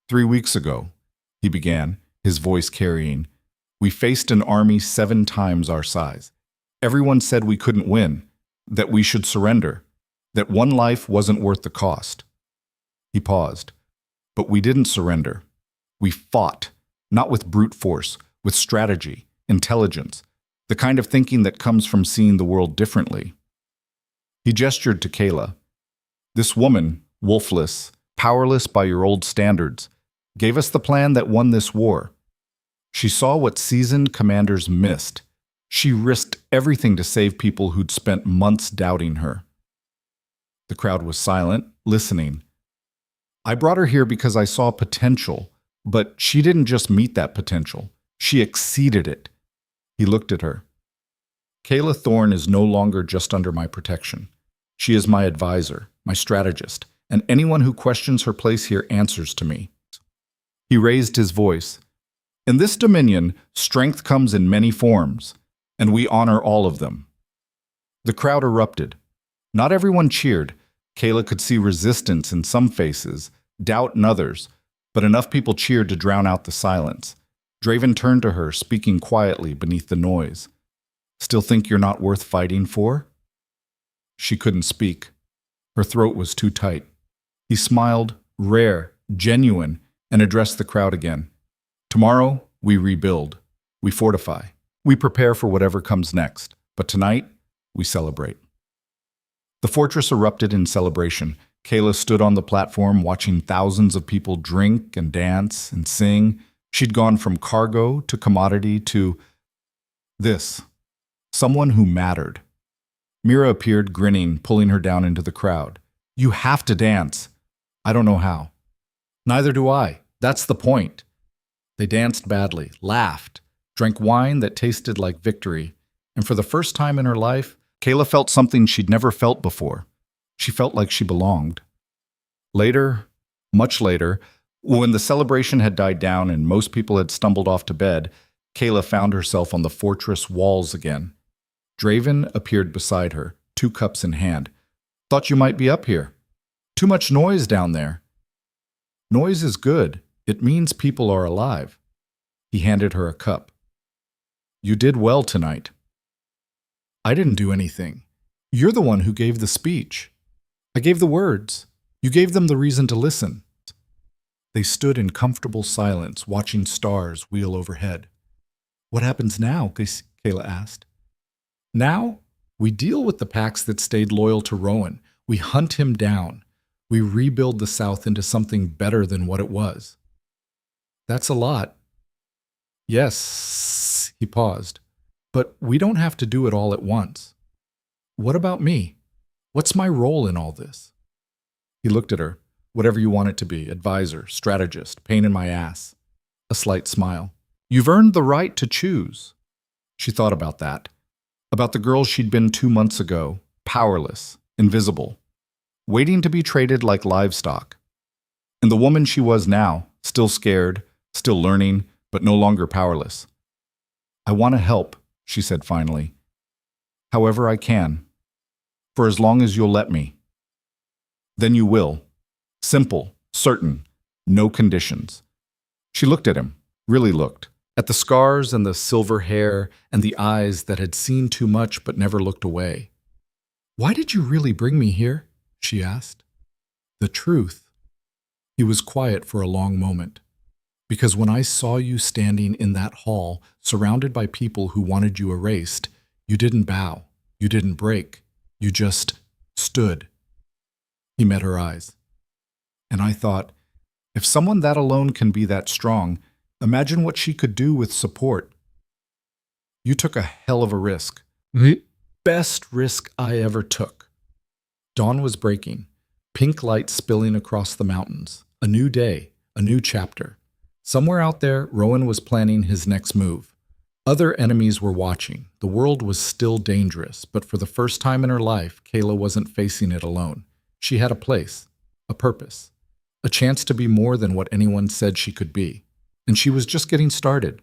3 weeks ago, he began, his voice carrying, we faced an army 7 times our size. Everyone said we couldn't win, that we should surrender, that one life wasn't worth the cost. He paused. But we didn't surrender. We fought, not with brute force, with strategy, intelligence, the kind of thinking that comes from seeing the world differently. He gestured to Kaela. This woman, wolfless, powerless by your old standards, gave us the plan that won this war. She saw what seasoned commanders missed. She risked everything to save people who'd spent months doubting her. The crowd was silent, listening. I brought her here because I saw potential, but she didn't just meet that potential. She exceeded it. He looked at her. Kaela Thorne is no longer just under my protection. She is my advisor, my strategist, and anyone who questions her place here answers to me. He raised his voice. In this dominion, strength comes in many forms, and we honor all of them. The crowd erupted. Not everyone cheered. Kaela could see resistance in some faces, doubt in others, but enough people cheered to drown out the silence. Draven turned to her, speaking quietly beneath the noise. Still think you're not worth fighting for? She couldn't speak. Her throat was too tight. He smiled, rare, genuine, and addressed the crowd again. Tomorrow, we rebuild. We fortify. We prepare for whatever comes next. But tonight, we celebrate. The fortress erupted in celebration. Kaela stood on the platform watching thousands of people drink and dance and sing. She'd gone from cargo to commodity to this. Someone who mattered. Mira appeared, grinning, pulling her down into the crowd. You have to dance. I don't know how. Neither do I. That's the point. They danced badly, laughed, drank wine that tasted like victory, and for the first time in her life, Kaela felt something she'd never felt before. She felt like she belonged. Later, much later, when the celebration had died down and most people had stumbled off to bed, Kaela found herself on the fortress walls again. Draven appeared beside her, 2 cups in hand. "Thought you might be up here. Too much noise down there." "Noise is good. It means people are alive." He handed her a cup. "You did well tonight." "I didn't do anything. You're the one who gave the speech. I gave the words. You gave them the reason to listen." They stood in comfortable silence, watching stars wheel overhead. "What happens now?" Kaela asked. "Now, we deal with the packs that stayed loyal to Rowan. We hunt him down. We rebuild the South into something better than what it was." "That's a lot." "Yes," he paused. "But we don't have to do it all at once." "What about me? What's my role in all this?" He looked at her. "Whatever you want it to be, advisor, strategist, pain in my ass." A slight smile. "You've earned the right to choose." She thought about that. About the girl she'd been 2 months ago, powerless, invisible, waiting to be traded like livestock. And the woman she was now, still scared, still learning, but no longer powerless. "I want to help," she said finally. "However I can. For as long as you'll let me." "Then you will. Simple, certain, no conditions." She looked at him, really looked, at the scars and the silver hair and the eyes that had seen too much but never looked away. "Why did you really bring me here?" she asked. "The truth." He was quiet for a long moment. "Because when I saw you standing in that hall, surrounded by people who wanted you erased, you didn't bow, you didn't break, you just stood." He met her eyes. "And I thought, if someone that alone can be that strong, imagine what she could do with support." "You took a hell of a risk. The best risk I ever took." Dawn was breaking, pink light spilling across the mountains. A new day, a new chapter. Somewhere out there, Rowan was planning his next move. Other enemies were watching. The world was still dangerous, but for the first time in her life, Kaela wasn't facing it alone. She had a place, a purpose, a chance to be more than what anyone said she could be. And she was just getting started.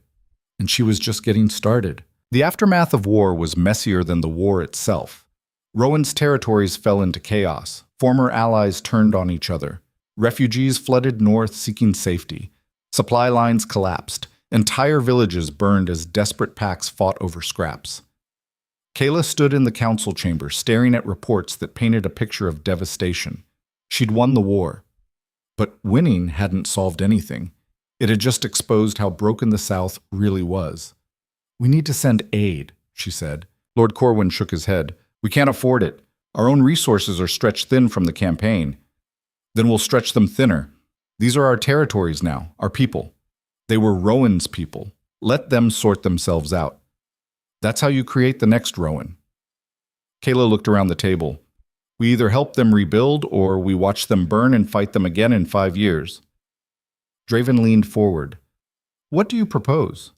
The aftermath of war was messier than the war itself. Rowan's territories fell into chaos. Former allies turned on each other. Refugees flooded north seeking safety. Supply lines collapsed. Entire villages burned as desperate packs fought over scraps. Kaela stood in the council chamber, staring at reports that painted a picture of devastation. She'd won the war. But winning hadn't solved anything. It had just exposed how broken the South really was. "We need to send aid," she said. Lord Corwin shook his head. "We can't afford it. Our own resources are stretched thin from the campaign. Then we'll stretch them thinner. These are our territories now, our people. They were Rowan's people. Let them sort themselves out. That's how you create the next Rowan." Kaela looked around the table. "We either help them rebuild or we watch them burn and fight them again in 5 years. Draven leaned forward. "What do you propose?"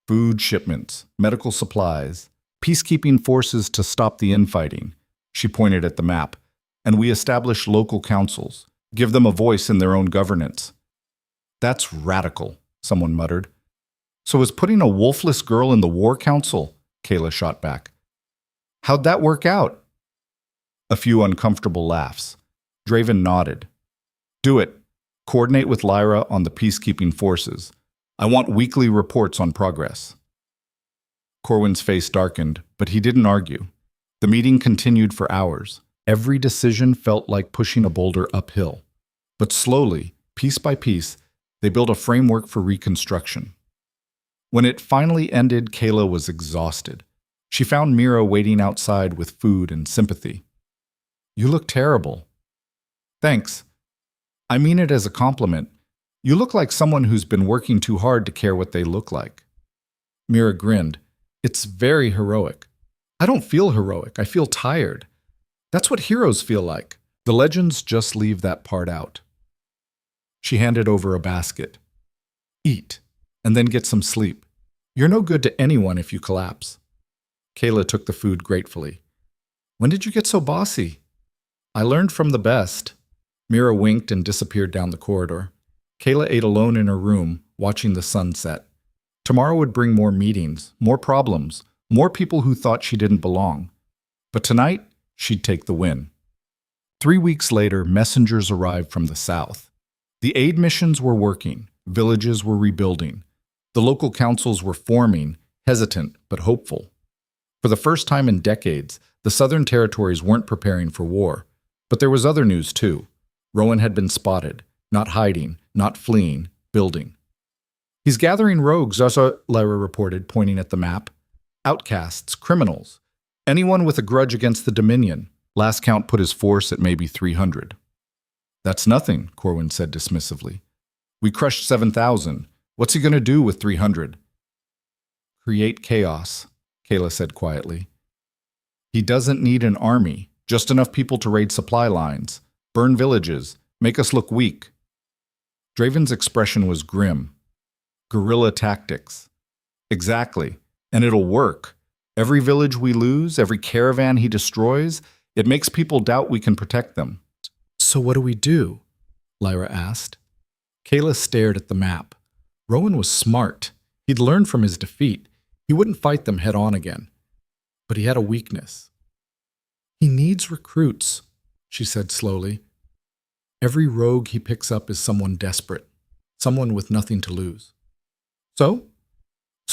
"Food shipments, medical supplies, peacekeeping forces to stop the infighting." She pointed at the map. "And we establish local councils, give them a voice in their own governance." "That's radical," someone muttered. "So is putting a wolfless girl in the war council?" Kaela shot back. "How'd that work out?" A few uncomfortable laughs. Draven nodded. "Do it. Coordinate with Lyra on the peacekeeping forces. I want weekly reports on progress." Corwin's face darkened, but he didn't argue. The meeting continued for hours. Every decision felt like pushing a boulder uphill. But slowly, piece by piece, they built a framework for reconstruction. When it finally ended, Kaela was exhausted. She found Mira waiting outside with food and sympathy. "You look terrible." "Thanks. I mean it as a compliment. You look like someone who's been working too hard to care what they look like." Mira grinned. "It's very heroic." "I don't feel heroic. I feel tired. That's what heroes feel like. The legends just leave that part out." She handed over a basket. "Eat, and then get some sleep. You're no good to anyone if you collapse." Kaela took the food gratefully. "When did you get so bossy?" I learned from the best. Mira winked and disappeared down the corridor. Kaela ate alone in her room, watching the sun set. Tomorrow would bring more meetings, more problems, more people who thought she didn't belong. But tonight, she'd take the win. 3 weeks later, messengers arrived from the south. The aid missions were working, villages were rebuilding. The local councils were forming, hesitant but hopeful. For the first time in decades, the southern territories weren't preparing for war. But there was other news too. Rowan had been spotted, not hiding, not fleeing, building. He's gathering rogues, Lyra reported, pointing at the map. Outcasts, criminals, anyone with a grudge against the Dominion. Last count put his force at maybe 300. That's nothing, Corwin said dismissively. We crushed 7,000. What's he going to do with 300? Create chaos, Kaela said quietly. He doesn't need an army, just enough people to raid supply lines, burn villages, make us look weak. Draven's expression was grim. Guerrilla tactics. Exactly, and it'll work. Every village we lose, every caravan he destroys, it makes people doubt we can protect them. So what do we do? Lyra asked. Kaela stared at the map. Rowan was smart. He'd learned from his defeat. He wouldn't fight them head on again. But he had a weakness. He needs recruits, she said slowly. Every rogue he picks up is someone desperate, someone with nothing to lose. So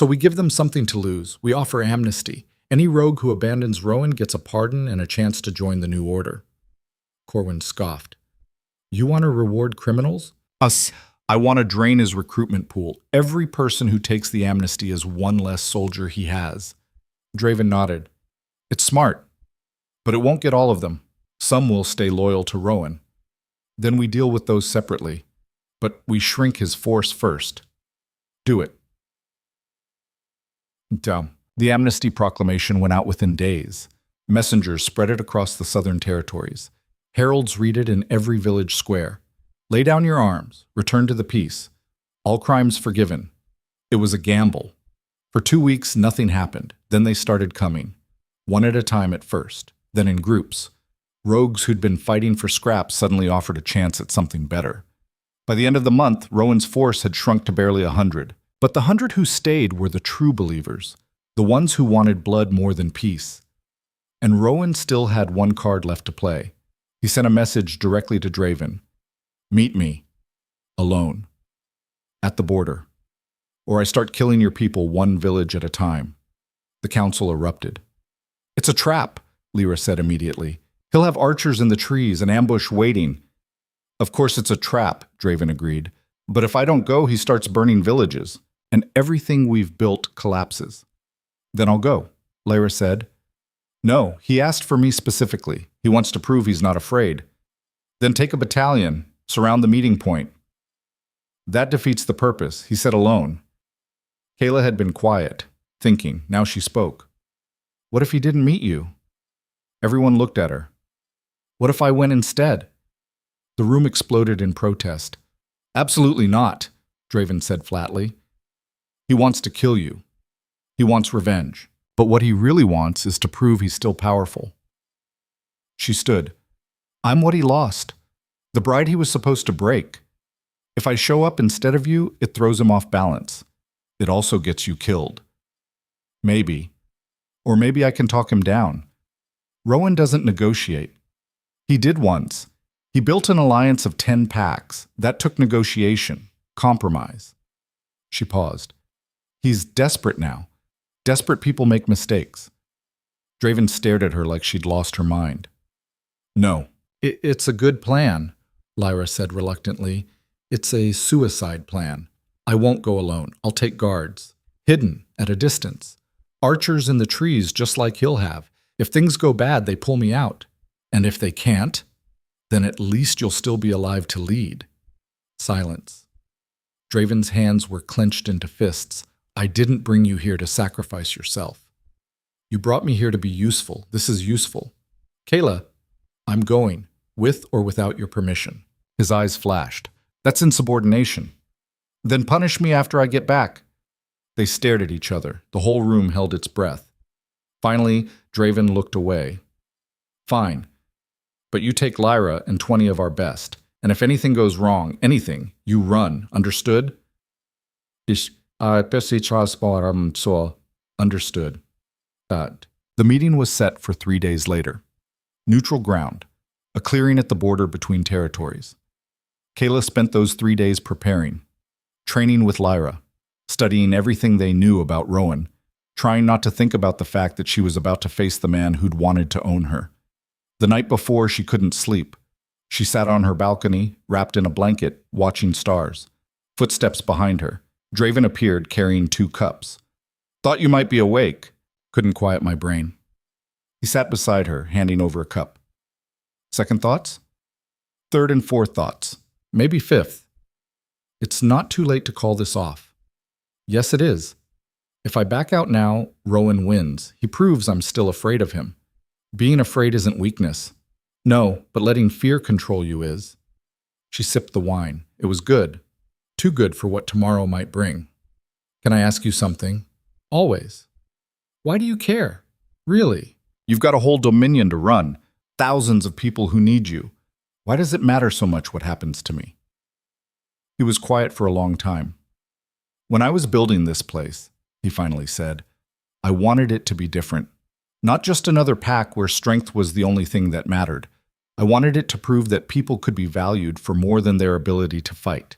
we give them something to lose. We offer amnesty. Any rogue who abandons Rowan gets a pardon and a chance to join the new order. Corwin scoffed. You want to reward criminals? Us. I want to drain his recruitment pool. Every person who takes the amnesty is one less soldier he has. Draven nodded. It's smart, but it won't get all of them. Some will stay loyal to Rowan. Then we deal with those separately, but we shrink his force first. Do it. The amnesty proclamation went out within days. Messengers spread it across the southern territories. Heralds read it in every village square. Lay down your arms. Return to the peace. All crimes forgiven. It was a gamble. For 2 weeks, nothing happened. Then they started coming. One at a time at first, then in groups. Rogues who'd been fighting for scraps suddenly offered a chance at something better. By the end of the month, Rowan's force had shrunk to barely 100. But the 100 who stayed were the true believers, the ones who wanted blood more than peace. And Rowan still had one card left to play. He sent a message directly to Draven. Meet me, alone, at the border, or I start killing your people one village at a time. The council erupted. It's a trap, Lyra said immediately. He'll have archers in the trees, an ambush waiting. Of course it's a trap, Draven agreed. But if I don't go, he starts burning villages, and everything we've built collapses. Then I'll go, Lyra said. No, he asked for me specifically. He wants to prove he's not afraid. Then take a battalion, surround the meeting point. That defeats the purpose, he said alone. Kaela had been quiet, thinking. Now she spoke. What if he didn't meet you? Everyone looked at her. What if I went instead? The room exploded in protest. Absolutely not, Draven said flatly. He wants to kill you. He wants revenge. But what he really wants is to prove he's still powerful. She stood. I'm what he lost. The bride he was supposed to break. If I show up instead of you, it throws him off balance. It also gets you killed. Maybe. Or maybe I can talk him down. Rowan doesn't negotiate. He did once. He built an alliance of 10 packs. That took negotiation, compromise. She paused. He's desperate now. Desperate people make mistakes. Draven stared at her like she'd lost her mind. No. It's a good plan, Lyra said reluctantly. It's a suicide plan. I won't go alone. I'll take guards. Hidden, at a distance. Archers in the trees just like he'll have. If things go bad, they pull me out. And if they can't, then at least you'll still be alive to lead. Silence. Draven's hands were clenched into fists. I didn't bring you here to sacrifice yourself. You brought me here to be useful. This is useful. Kaela, I'm going, with or without your permission. His eyes flashed. That's insubordination. Then punish me after I get back. They stared at each other. The whole room held its breath. Finally, Draven looked away. Fine. But you take Lyra and 20 of our best. And if anything goes wrong, anything, you run. Understood? Understood. The meeting was set for 3 days later. Neutral ground, a clearing at the border between territories. Kaela spent those 3 days preparing, training with Lyra, studying everything they knew about Rowan, trying not to think about the fact that she was about to face the man who'd wanted to own her. The night before, she couldn't sleep. She sat on her balcony, wrapped in a blanket, watching stars. Footsteps behind her. Draven appeared, carrying 2 cups. Thought you might be awake. Couldn't quiet my brain. He sat beside her, handing over a cup. Second thoughts? Third and fourth thoughts. Maybe fifth. It's not too late to call this off. Yes, it is. If I back out now, Rowan wins. He proves I'm still afraid of him. Being afraid isn't weakness. No, but letting fear control you is. She sipped the wine. It was good. Too good for what tomorrow might bring. Can I ask you something? Always. Why do you care? Really? You've got a whole dominion to run. Thousands of people who need you. Why does it matter so much what happens to me? He was quiet for a long time. When I was building this place, he finally said, I wanted it to be different. Not just another pack where strength was the only thing that mattered. I wanted it to prove that people could be valued for more than their ability to fight.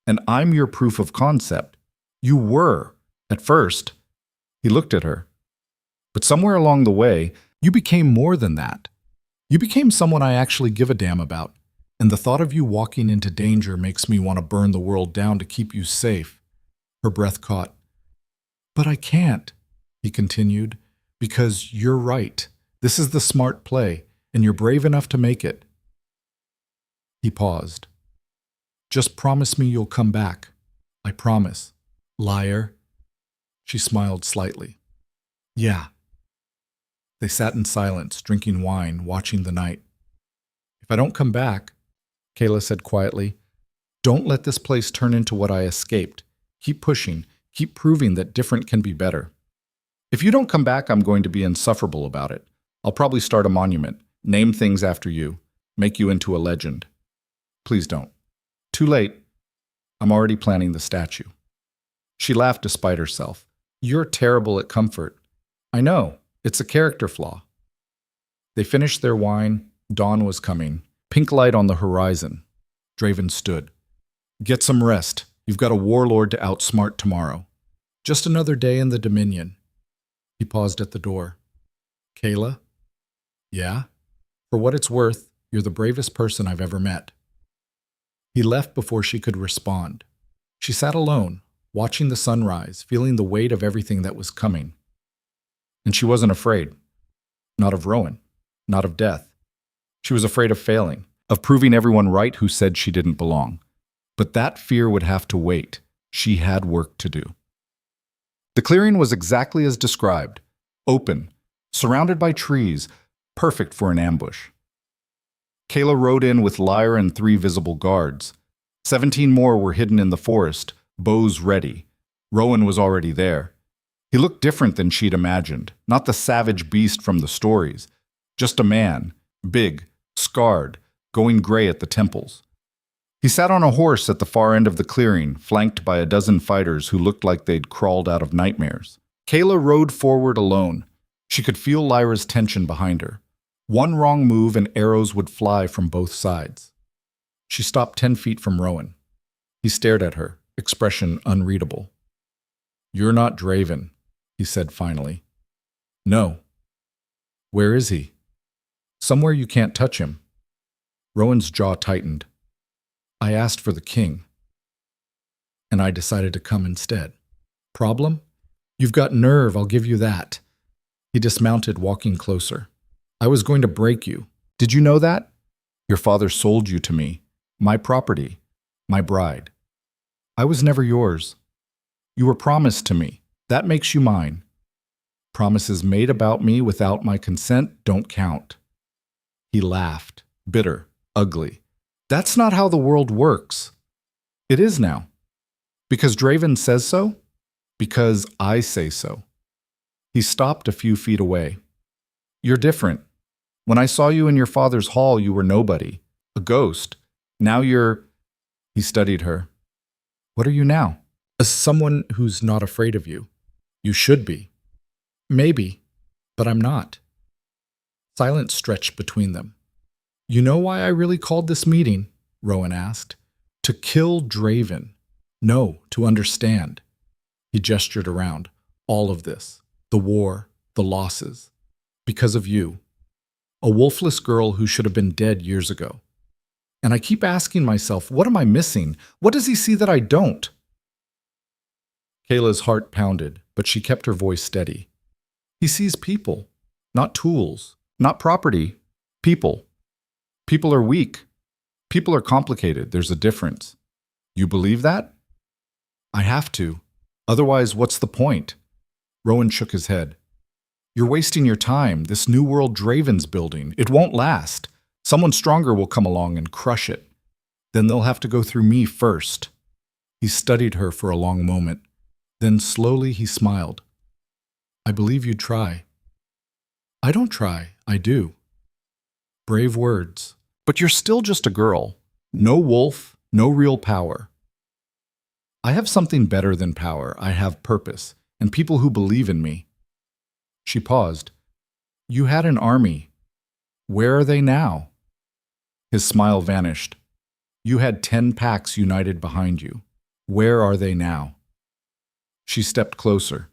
And I'm your proof of concept. You were, at first. He looked at her. But somewhere along the way, you became more than that. You became someone I actually give a damn about. And the thought of you walking into danger makes me want to burn the world down to keep you safe. Her breath caught. But I can't, he continued, because you're right. This is the smart play, and you're brave enough to make it. He paused. Just promise me you'll come back. I promise. Liar. She smiled slightly. Yeah. They sat in silence, drinking wine, watching the night. If I don't come back, Kaela said quietly, don't let this place turn into what I escaped. Keep pushing. Keep proving that different can be better. If you don't come back, I'm going to be insufferable about it. I'll probably start a monument, name things after you, make you into a legend. Please don't. Too late. I'm already planning the statue. She laughed despite herself. You're terrible at comfort. I know. It's a character flaw. They finished their wine. Dawn was coming. Pink light on the horizon. Draven stood. Get some rest. You've got a warlord to outsmart tomorrow. Just another day in the Dominion. He paused at the door. Kaela? Yeah? For what it's worth, you're the bravest person I've ever met. He left before she could respond. She sat alone, watching the sunrise, feeling the weight of everything that was coming. And she wasn't afraid. Not of Rowan. Not of death. She was afraid of failing, of proving everyone right who said she didn't belong. But that fear would have to wait. She had work to do. The clearing was exactly as described. Open, surrounded by trees, perfect for an ambush. Kaela rode in with Lyra and 3 visible guards. 17 more were hidden in the forest, bows ready. Rowan was already there. He looked different than she'd imagined, not the savage beast from the stories. Just a man, big, scarred, going gray at the temples. He sat on a horse at the far end of the clearing, flanked by a dozen fighters who looked like they'd crawled out of nightmares. Kaela rode forward alone. She could feel Lyra's tension behind her. One wrong move and arrows would fly from both sides. She stopped 10 feet from Rowan. He stared at her, expression unreadable. You're not Draven, he said finally. No. Where is he? Somewhere you can't touch him. Rowan's jaw tightened. I asked for the king. And I decided to come instead. Problem? You've got nerve, I'll give you that. He dismounted, walking closer. I was going to break you. Did you know that? Your father sold you to me. My property. My bride. I was never yours. You were promised to me. That makes you mine. Promises made about me without my consent don't count. He laughed, bitter, ugly. That's not how the world works. It is now. Because Draven says so? Because I say so. He stopped a few feet away. You're different. When I saw you in your father's hall, you were nobody, a ghost. Now you're... He studied her. What are you now? Someone who's not afraid of you. You should be. Maybe, but I'm not. Silence stretched between them. You know why I really called this meeting? Rowan asked. To kill Draven. No, to understand. He gestured around. All of this. The war, the losses. Because of you. A wolfless girl who should have been dead years ago. And I keep asking myself, what am I missing? What does he see that I don't? Kaela's heart pounded, but she kept her voice steady. He sees people, not tools, not property, people. People are weak. People are complicated. There's a difference. You believe that? I have to. Otherwise, what's the point? Rowan shook his head. You're wasting your time. This new world Draven's building. It won't last. Someone stronger will come along and crush it. Then they'll have to go through me first. He studied her for a long moment. Then slowly he smiled. I believe you'd try. I don't try. I do. Brave words. But you're still just a girl. No wolf, no real power. I have something better than power. I have purpose, and people who believe in me. She paused. You had an army. Where are they now? His smile vanished. You had 10 packs united behind you. Where are they now? She stepped closer.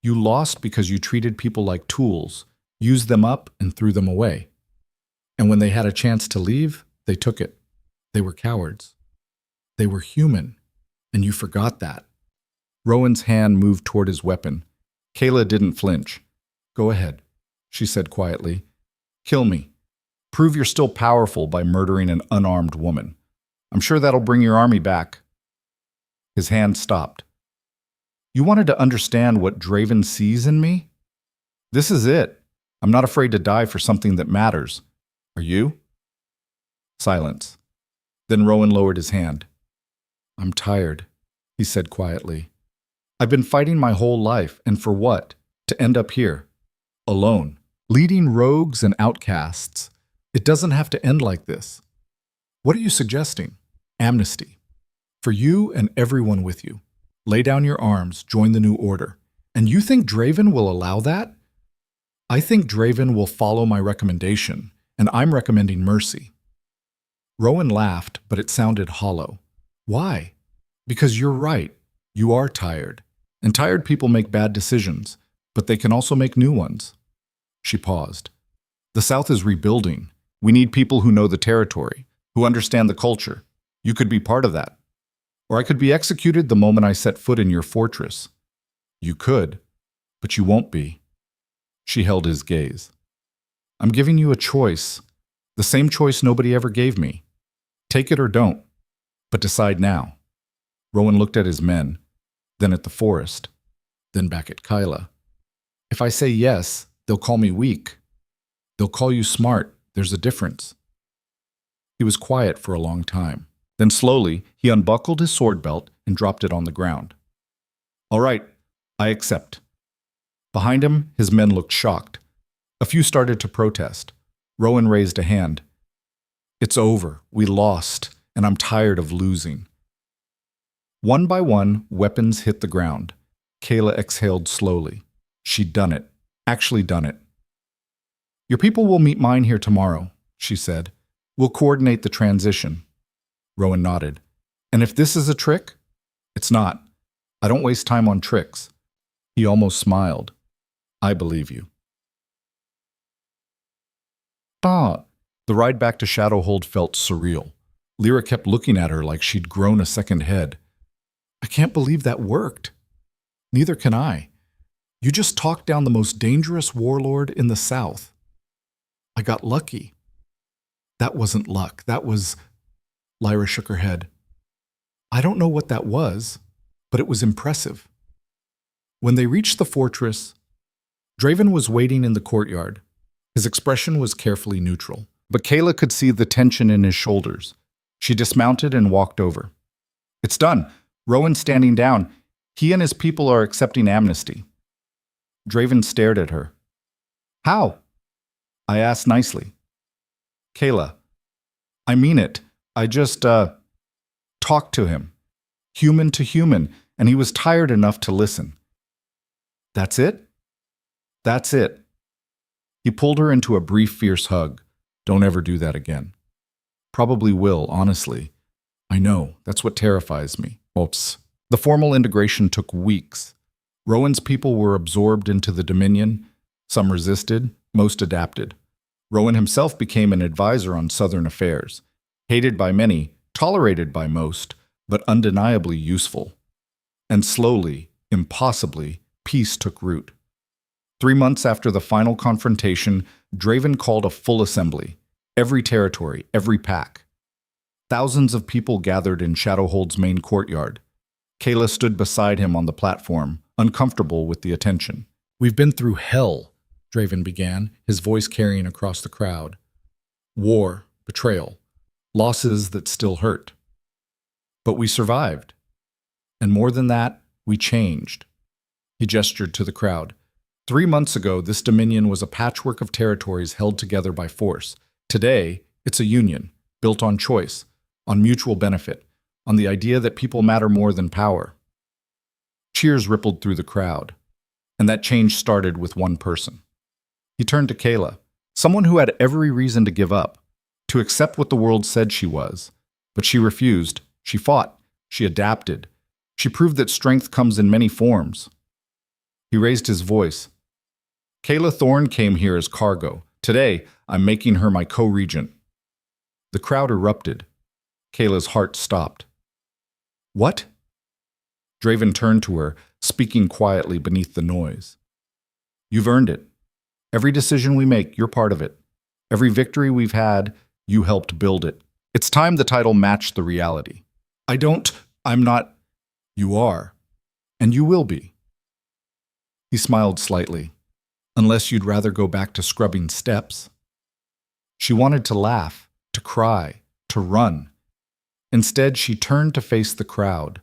You lost because you treated people like tools, used them up and threw them away. And when they had a chance to leave, they took it. They were cowards. They were human, and you forgot that. Rowan's hand moved toward his weapon. Kaela didn't flinch. Go ahead, she said quietly. Kill me. Prove you're still powerful by murdering an unarmed woman. I'm sure that'll bring your army back. His hand stopped. You wanted to understand what Draven sees in me? This is it. I'm not afraid to die for something that matters. Are you? Silence. Then Rowan lowered his hand. I'm tired, he said quietly. I've been fighting my whole life, and for what? To end up here. Alone. Leading rogues and outcasts. It doesn't have to end like this. What are you suggesting? Amnesty. For you and everyone with you. Lay down your arms, join the new order. And you think Draven will allow that? I think Draven will follow my recommendation, and I'm recommending mercy. Rowan laughed, but it sounded hollow. Why? Because you're right. You are tired. And tired people make bad decisions, but they can also make new ones. She paused. The South is rebuilding. We need people who know the territory, who understand the culture. You could be part of that. Or I could be executed the moment I set foot in your fortress. You could, but you won't be. She held his gaze. I'm giving you a choice, the same choice nobody ever gave me. Take it or don't, but decide now. Rowan looked at his men, then at the forest, then back at Kaela. If I say yes, they'll call me weak. They'll call you smart. There's a difference. He was quiet for a long time. Then slowly, he unbuckled his sword belt and dropped it on the ground. All right, I accept. Behind him, his men looked shocked. A few started to protest. Rowan raised a hand. It's over. We lost, and I'm tired of losing. One by one, weapons hit the ground. Kaela exhaled slowly. She'd done it. Actually done it. Your people will meet mine here tomorrow, she said. We'll coordinate the transition. Rowan nodded. And if this is a trick? It's not. I don't waste time on tricks. He almost smiled. I believe you. The ride back to Shadowhold felt surreal. Lyra kept looking at her like she'd grown a second head. I can't believe that worked. Neither can I. You just talked down the most dangerous warlord in the South. I got lucky. That wasn't luck. That was... Lyra shook her head. I don't know what that was, but it was impressive. When they reached the fortress, Draven was waiting in the courtyard. His expression was carefully neutral, but Kaela could see the tension in his shoulders. She dismounted and walked over. It's done. Rowan's standing down. He and his people are accepting amnesty. Draven stared at her. How? I asked nicely. Kaela, I mean it. I just, talked to him. Human to human, and he was tired enough to listen. That's it? That's it. He pulled her into a brief, fierce hug. Don't ever do that again. Probably will, honestly. I know, that's what terrifies me. Oops. The formal integration took weeks. Rowan's people were absorbed into the Dominion. Some resisted, most adapted. Rowan himself became an advisor on Southern affairs. Hated by many, tolerated by most, but undeniably useful. And slowly, impossibly, peace took root. 3 months after the final confrontation, Draven called a full assembly. Every territory, every pack. Thousands of people gathered in Shadowhold's main courtyard. Kaela stood beside him on the platform, uncomfortable with the attention. We've been through hell, Draven began, his voice carrying across the crowd. War, betrayal, losses that still hurt. But we survived. And more than that, we changed. He gestured to the crowd. 3 months ago, this dominion was a patchwork of territories held together by force. Today, it's a union, built on choice, on mutual benefit, on the idea that people matter more than power. Cheers rippled through the crowd, and that change started with one person. He turned to Kaela, someone who had every reason to give up, to accept what the world said she was. But she refused. She fought. She adapted. She proved that strength comes in many forms. He raised his voice. Kaela Thorne came here as cargo. Today, I'm making her my co-regent. The crowd erupted. Kaela's heart stopped. What? Draven turned to her, speaking quietly beneath the noise. You've earned it. Every decision we make, you're part of it. Every victory we've had, you helped build it. It's time the title matched the reality. I'm not. You are. And you will be. He smiled slightly. Unless you'd rather go back to scrubbing steps. She wanted to laugh, to cry, to run. Instead, she turned to face the crowd.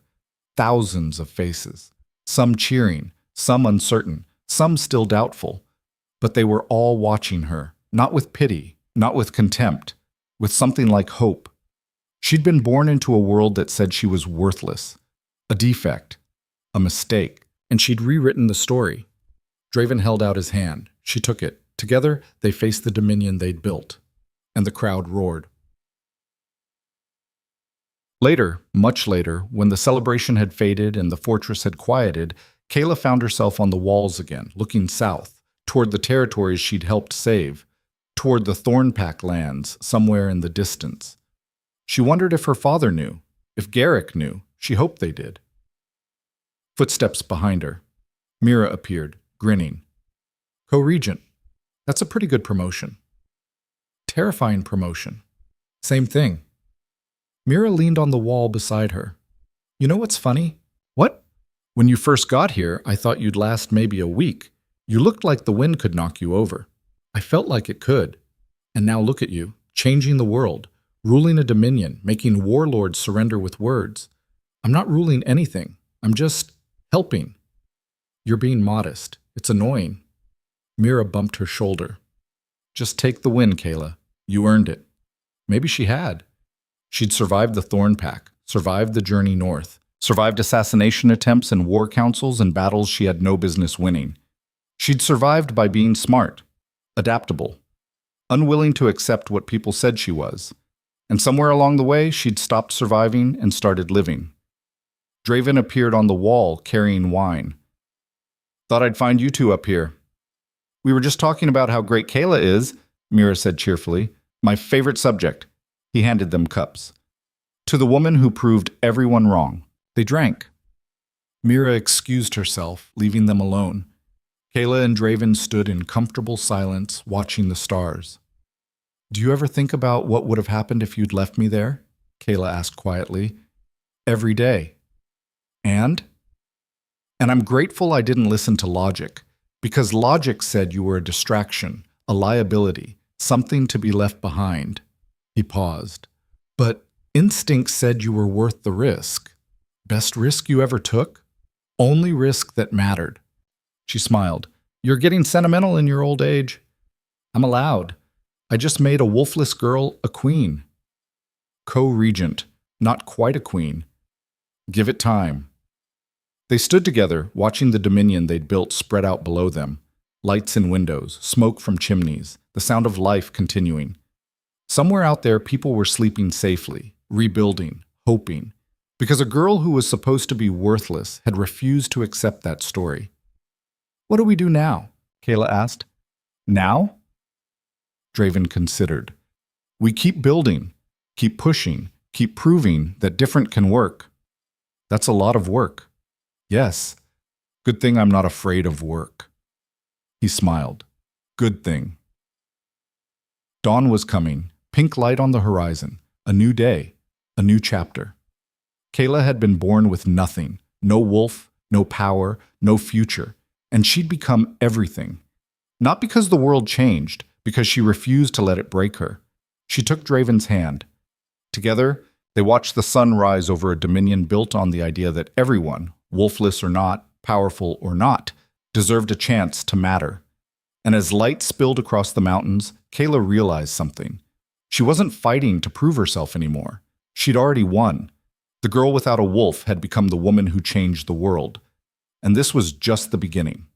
Thousands of faces. Some cheering, some uncertain, some still doubtful. But they were all watching her, not with pity, not with contempt, with something like hope. She'd been born into a world that said she was worthless, a defect, a mistake, and she'd rewritten the story. Draven held out his hand. She took it. Together, they faced the dominion they'd built. And the crowd roared. Later, much later, when the celebration had faded and the fortress had quieted, Kaela found herself on the walls again, looking south, toward the territories she'd helped save, toward the Thornpack lands somewhere in the distance. She wondered if her father knew, if Garrick knew. She hoped they did. Footsteps behind her. Mira appeared, grinning. Co-regent. That's a pretty good promotion. Terrifying promotion. Same thing. Mira leaned on the wall beside her. You know what's funny? What? When you first got here, I thought you'd last maybe a week. You looked like the wind could knock you over. I felt like it could. And now look at you, changing the world, ruling a dominion, making warlords surrender with words. I'm not ruling anything. I'm just helping. You're being modest. It's annoying. Mira bumped her shoulder. Just take the win, Kaela. You earned it. Maybe she had. She'd survived the Thornpack, survived the journey north, survived assassination attempts and war councils and battles she had no business winning. She'd survived by being smart, adaptable, unwilling to accept what people said she was. And somewhere along the way, she'd stopped surviving and started living. Draven appeared on the wall, carrying wine. Thought I'd find you two up here. We were just talking about how great Kaela is, Mira said cheerfully. My favorite subject. He handed them cups. To the woman who proved everyone wrong. They drank. Mira excused herself, leaving them alone. Kaela and Draven stood in comfortable silence, watching the stars. Do you ever think about what would have happened if you'd left me there? Kaela asked quietly. Every day. And I'm grateful I didn't listen to logic, because logic said you were a distraction, a liability, something to be left behind. He paused. But instinct said you were worth the risk. Best risk you ever took? Only risk that mattered. She smiled. You're getting sentimental in your old age. I'm allowed. I just made a wolfless girl a queen. Co-regent, not quite a queen. Give it time. They stood together, watching the dominion they'd built spread out below them. Lights in windows, smoke from chimneys, the sound of life continuing. Somewhere out there, people were sleeping safely, rebuilding, hoping, because a girl who was supposed to be worthless had refused to accept that story. What do we do now? Kaela asked. Now? Draven considered. We keep building, keep pushing, keep proving that different can work. That's a lot of work. Yes. Good thing I'm not afraid of work. He smiled. Good thing. Dawn was coming, pink light on the horizon, a new day, a new chapter. Kaela had been born with nothing, no wolf, no power, no future, and she'd become everything. Not because the world changed, because she refused to let it break her. She took Draven's hand. Together, they watched the sun rise over a dominion built on the idea that everyone, wolfless or not, powerful or not, deserved a chance to matter. And as light spilled across the mountains, Kaela realized something. She wasn't fighting to prove herself anymore. She'd already won. The girl without a wolf had become the woman who changed the world. And this was just the beginning.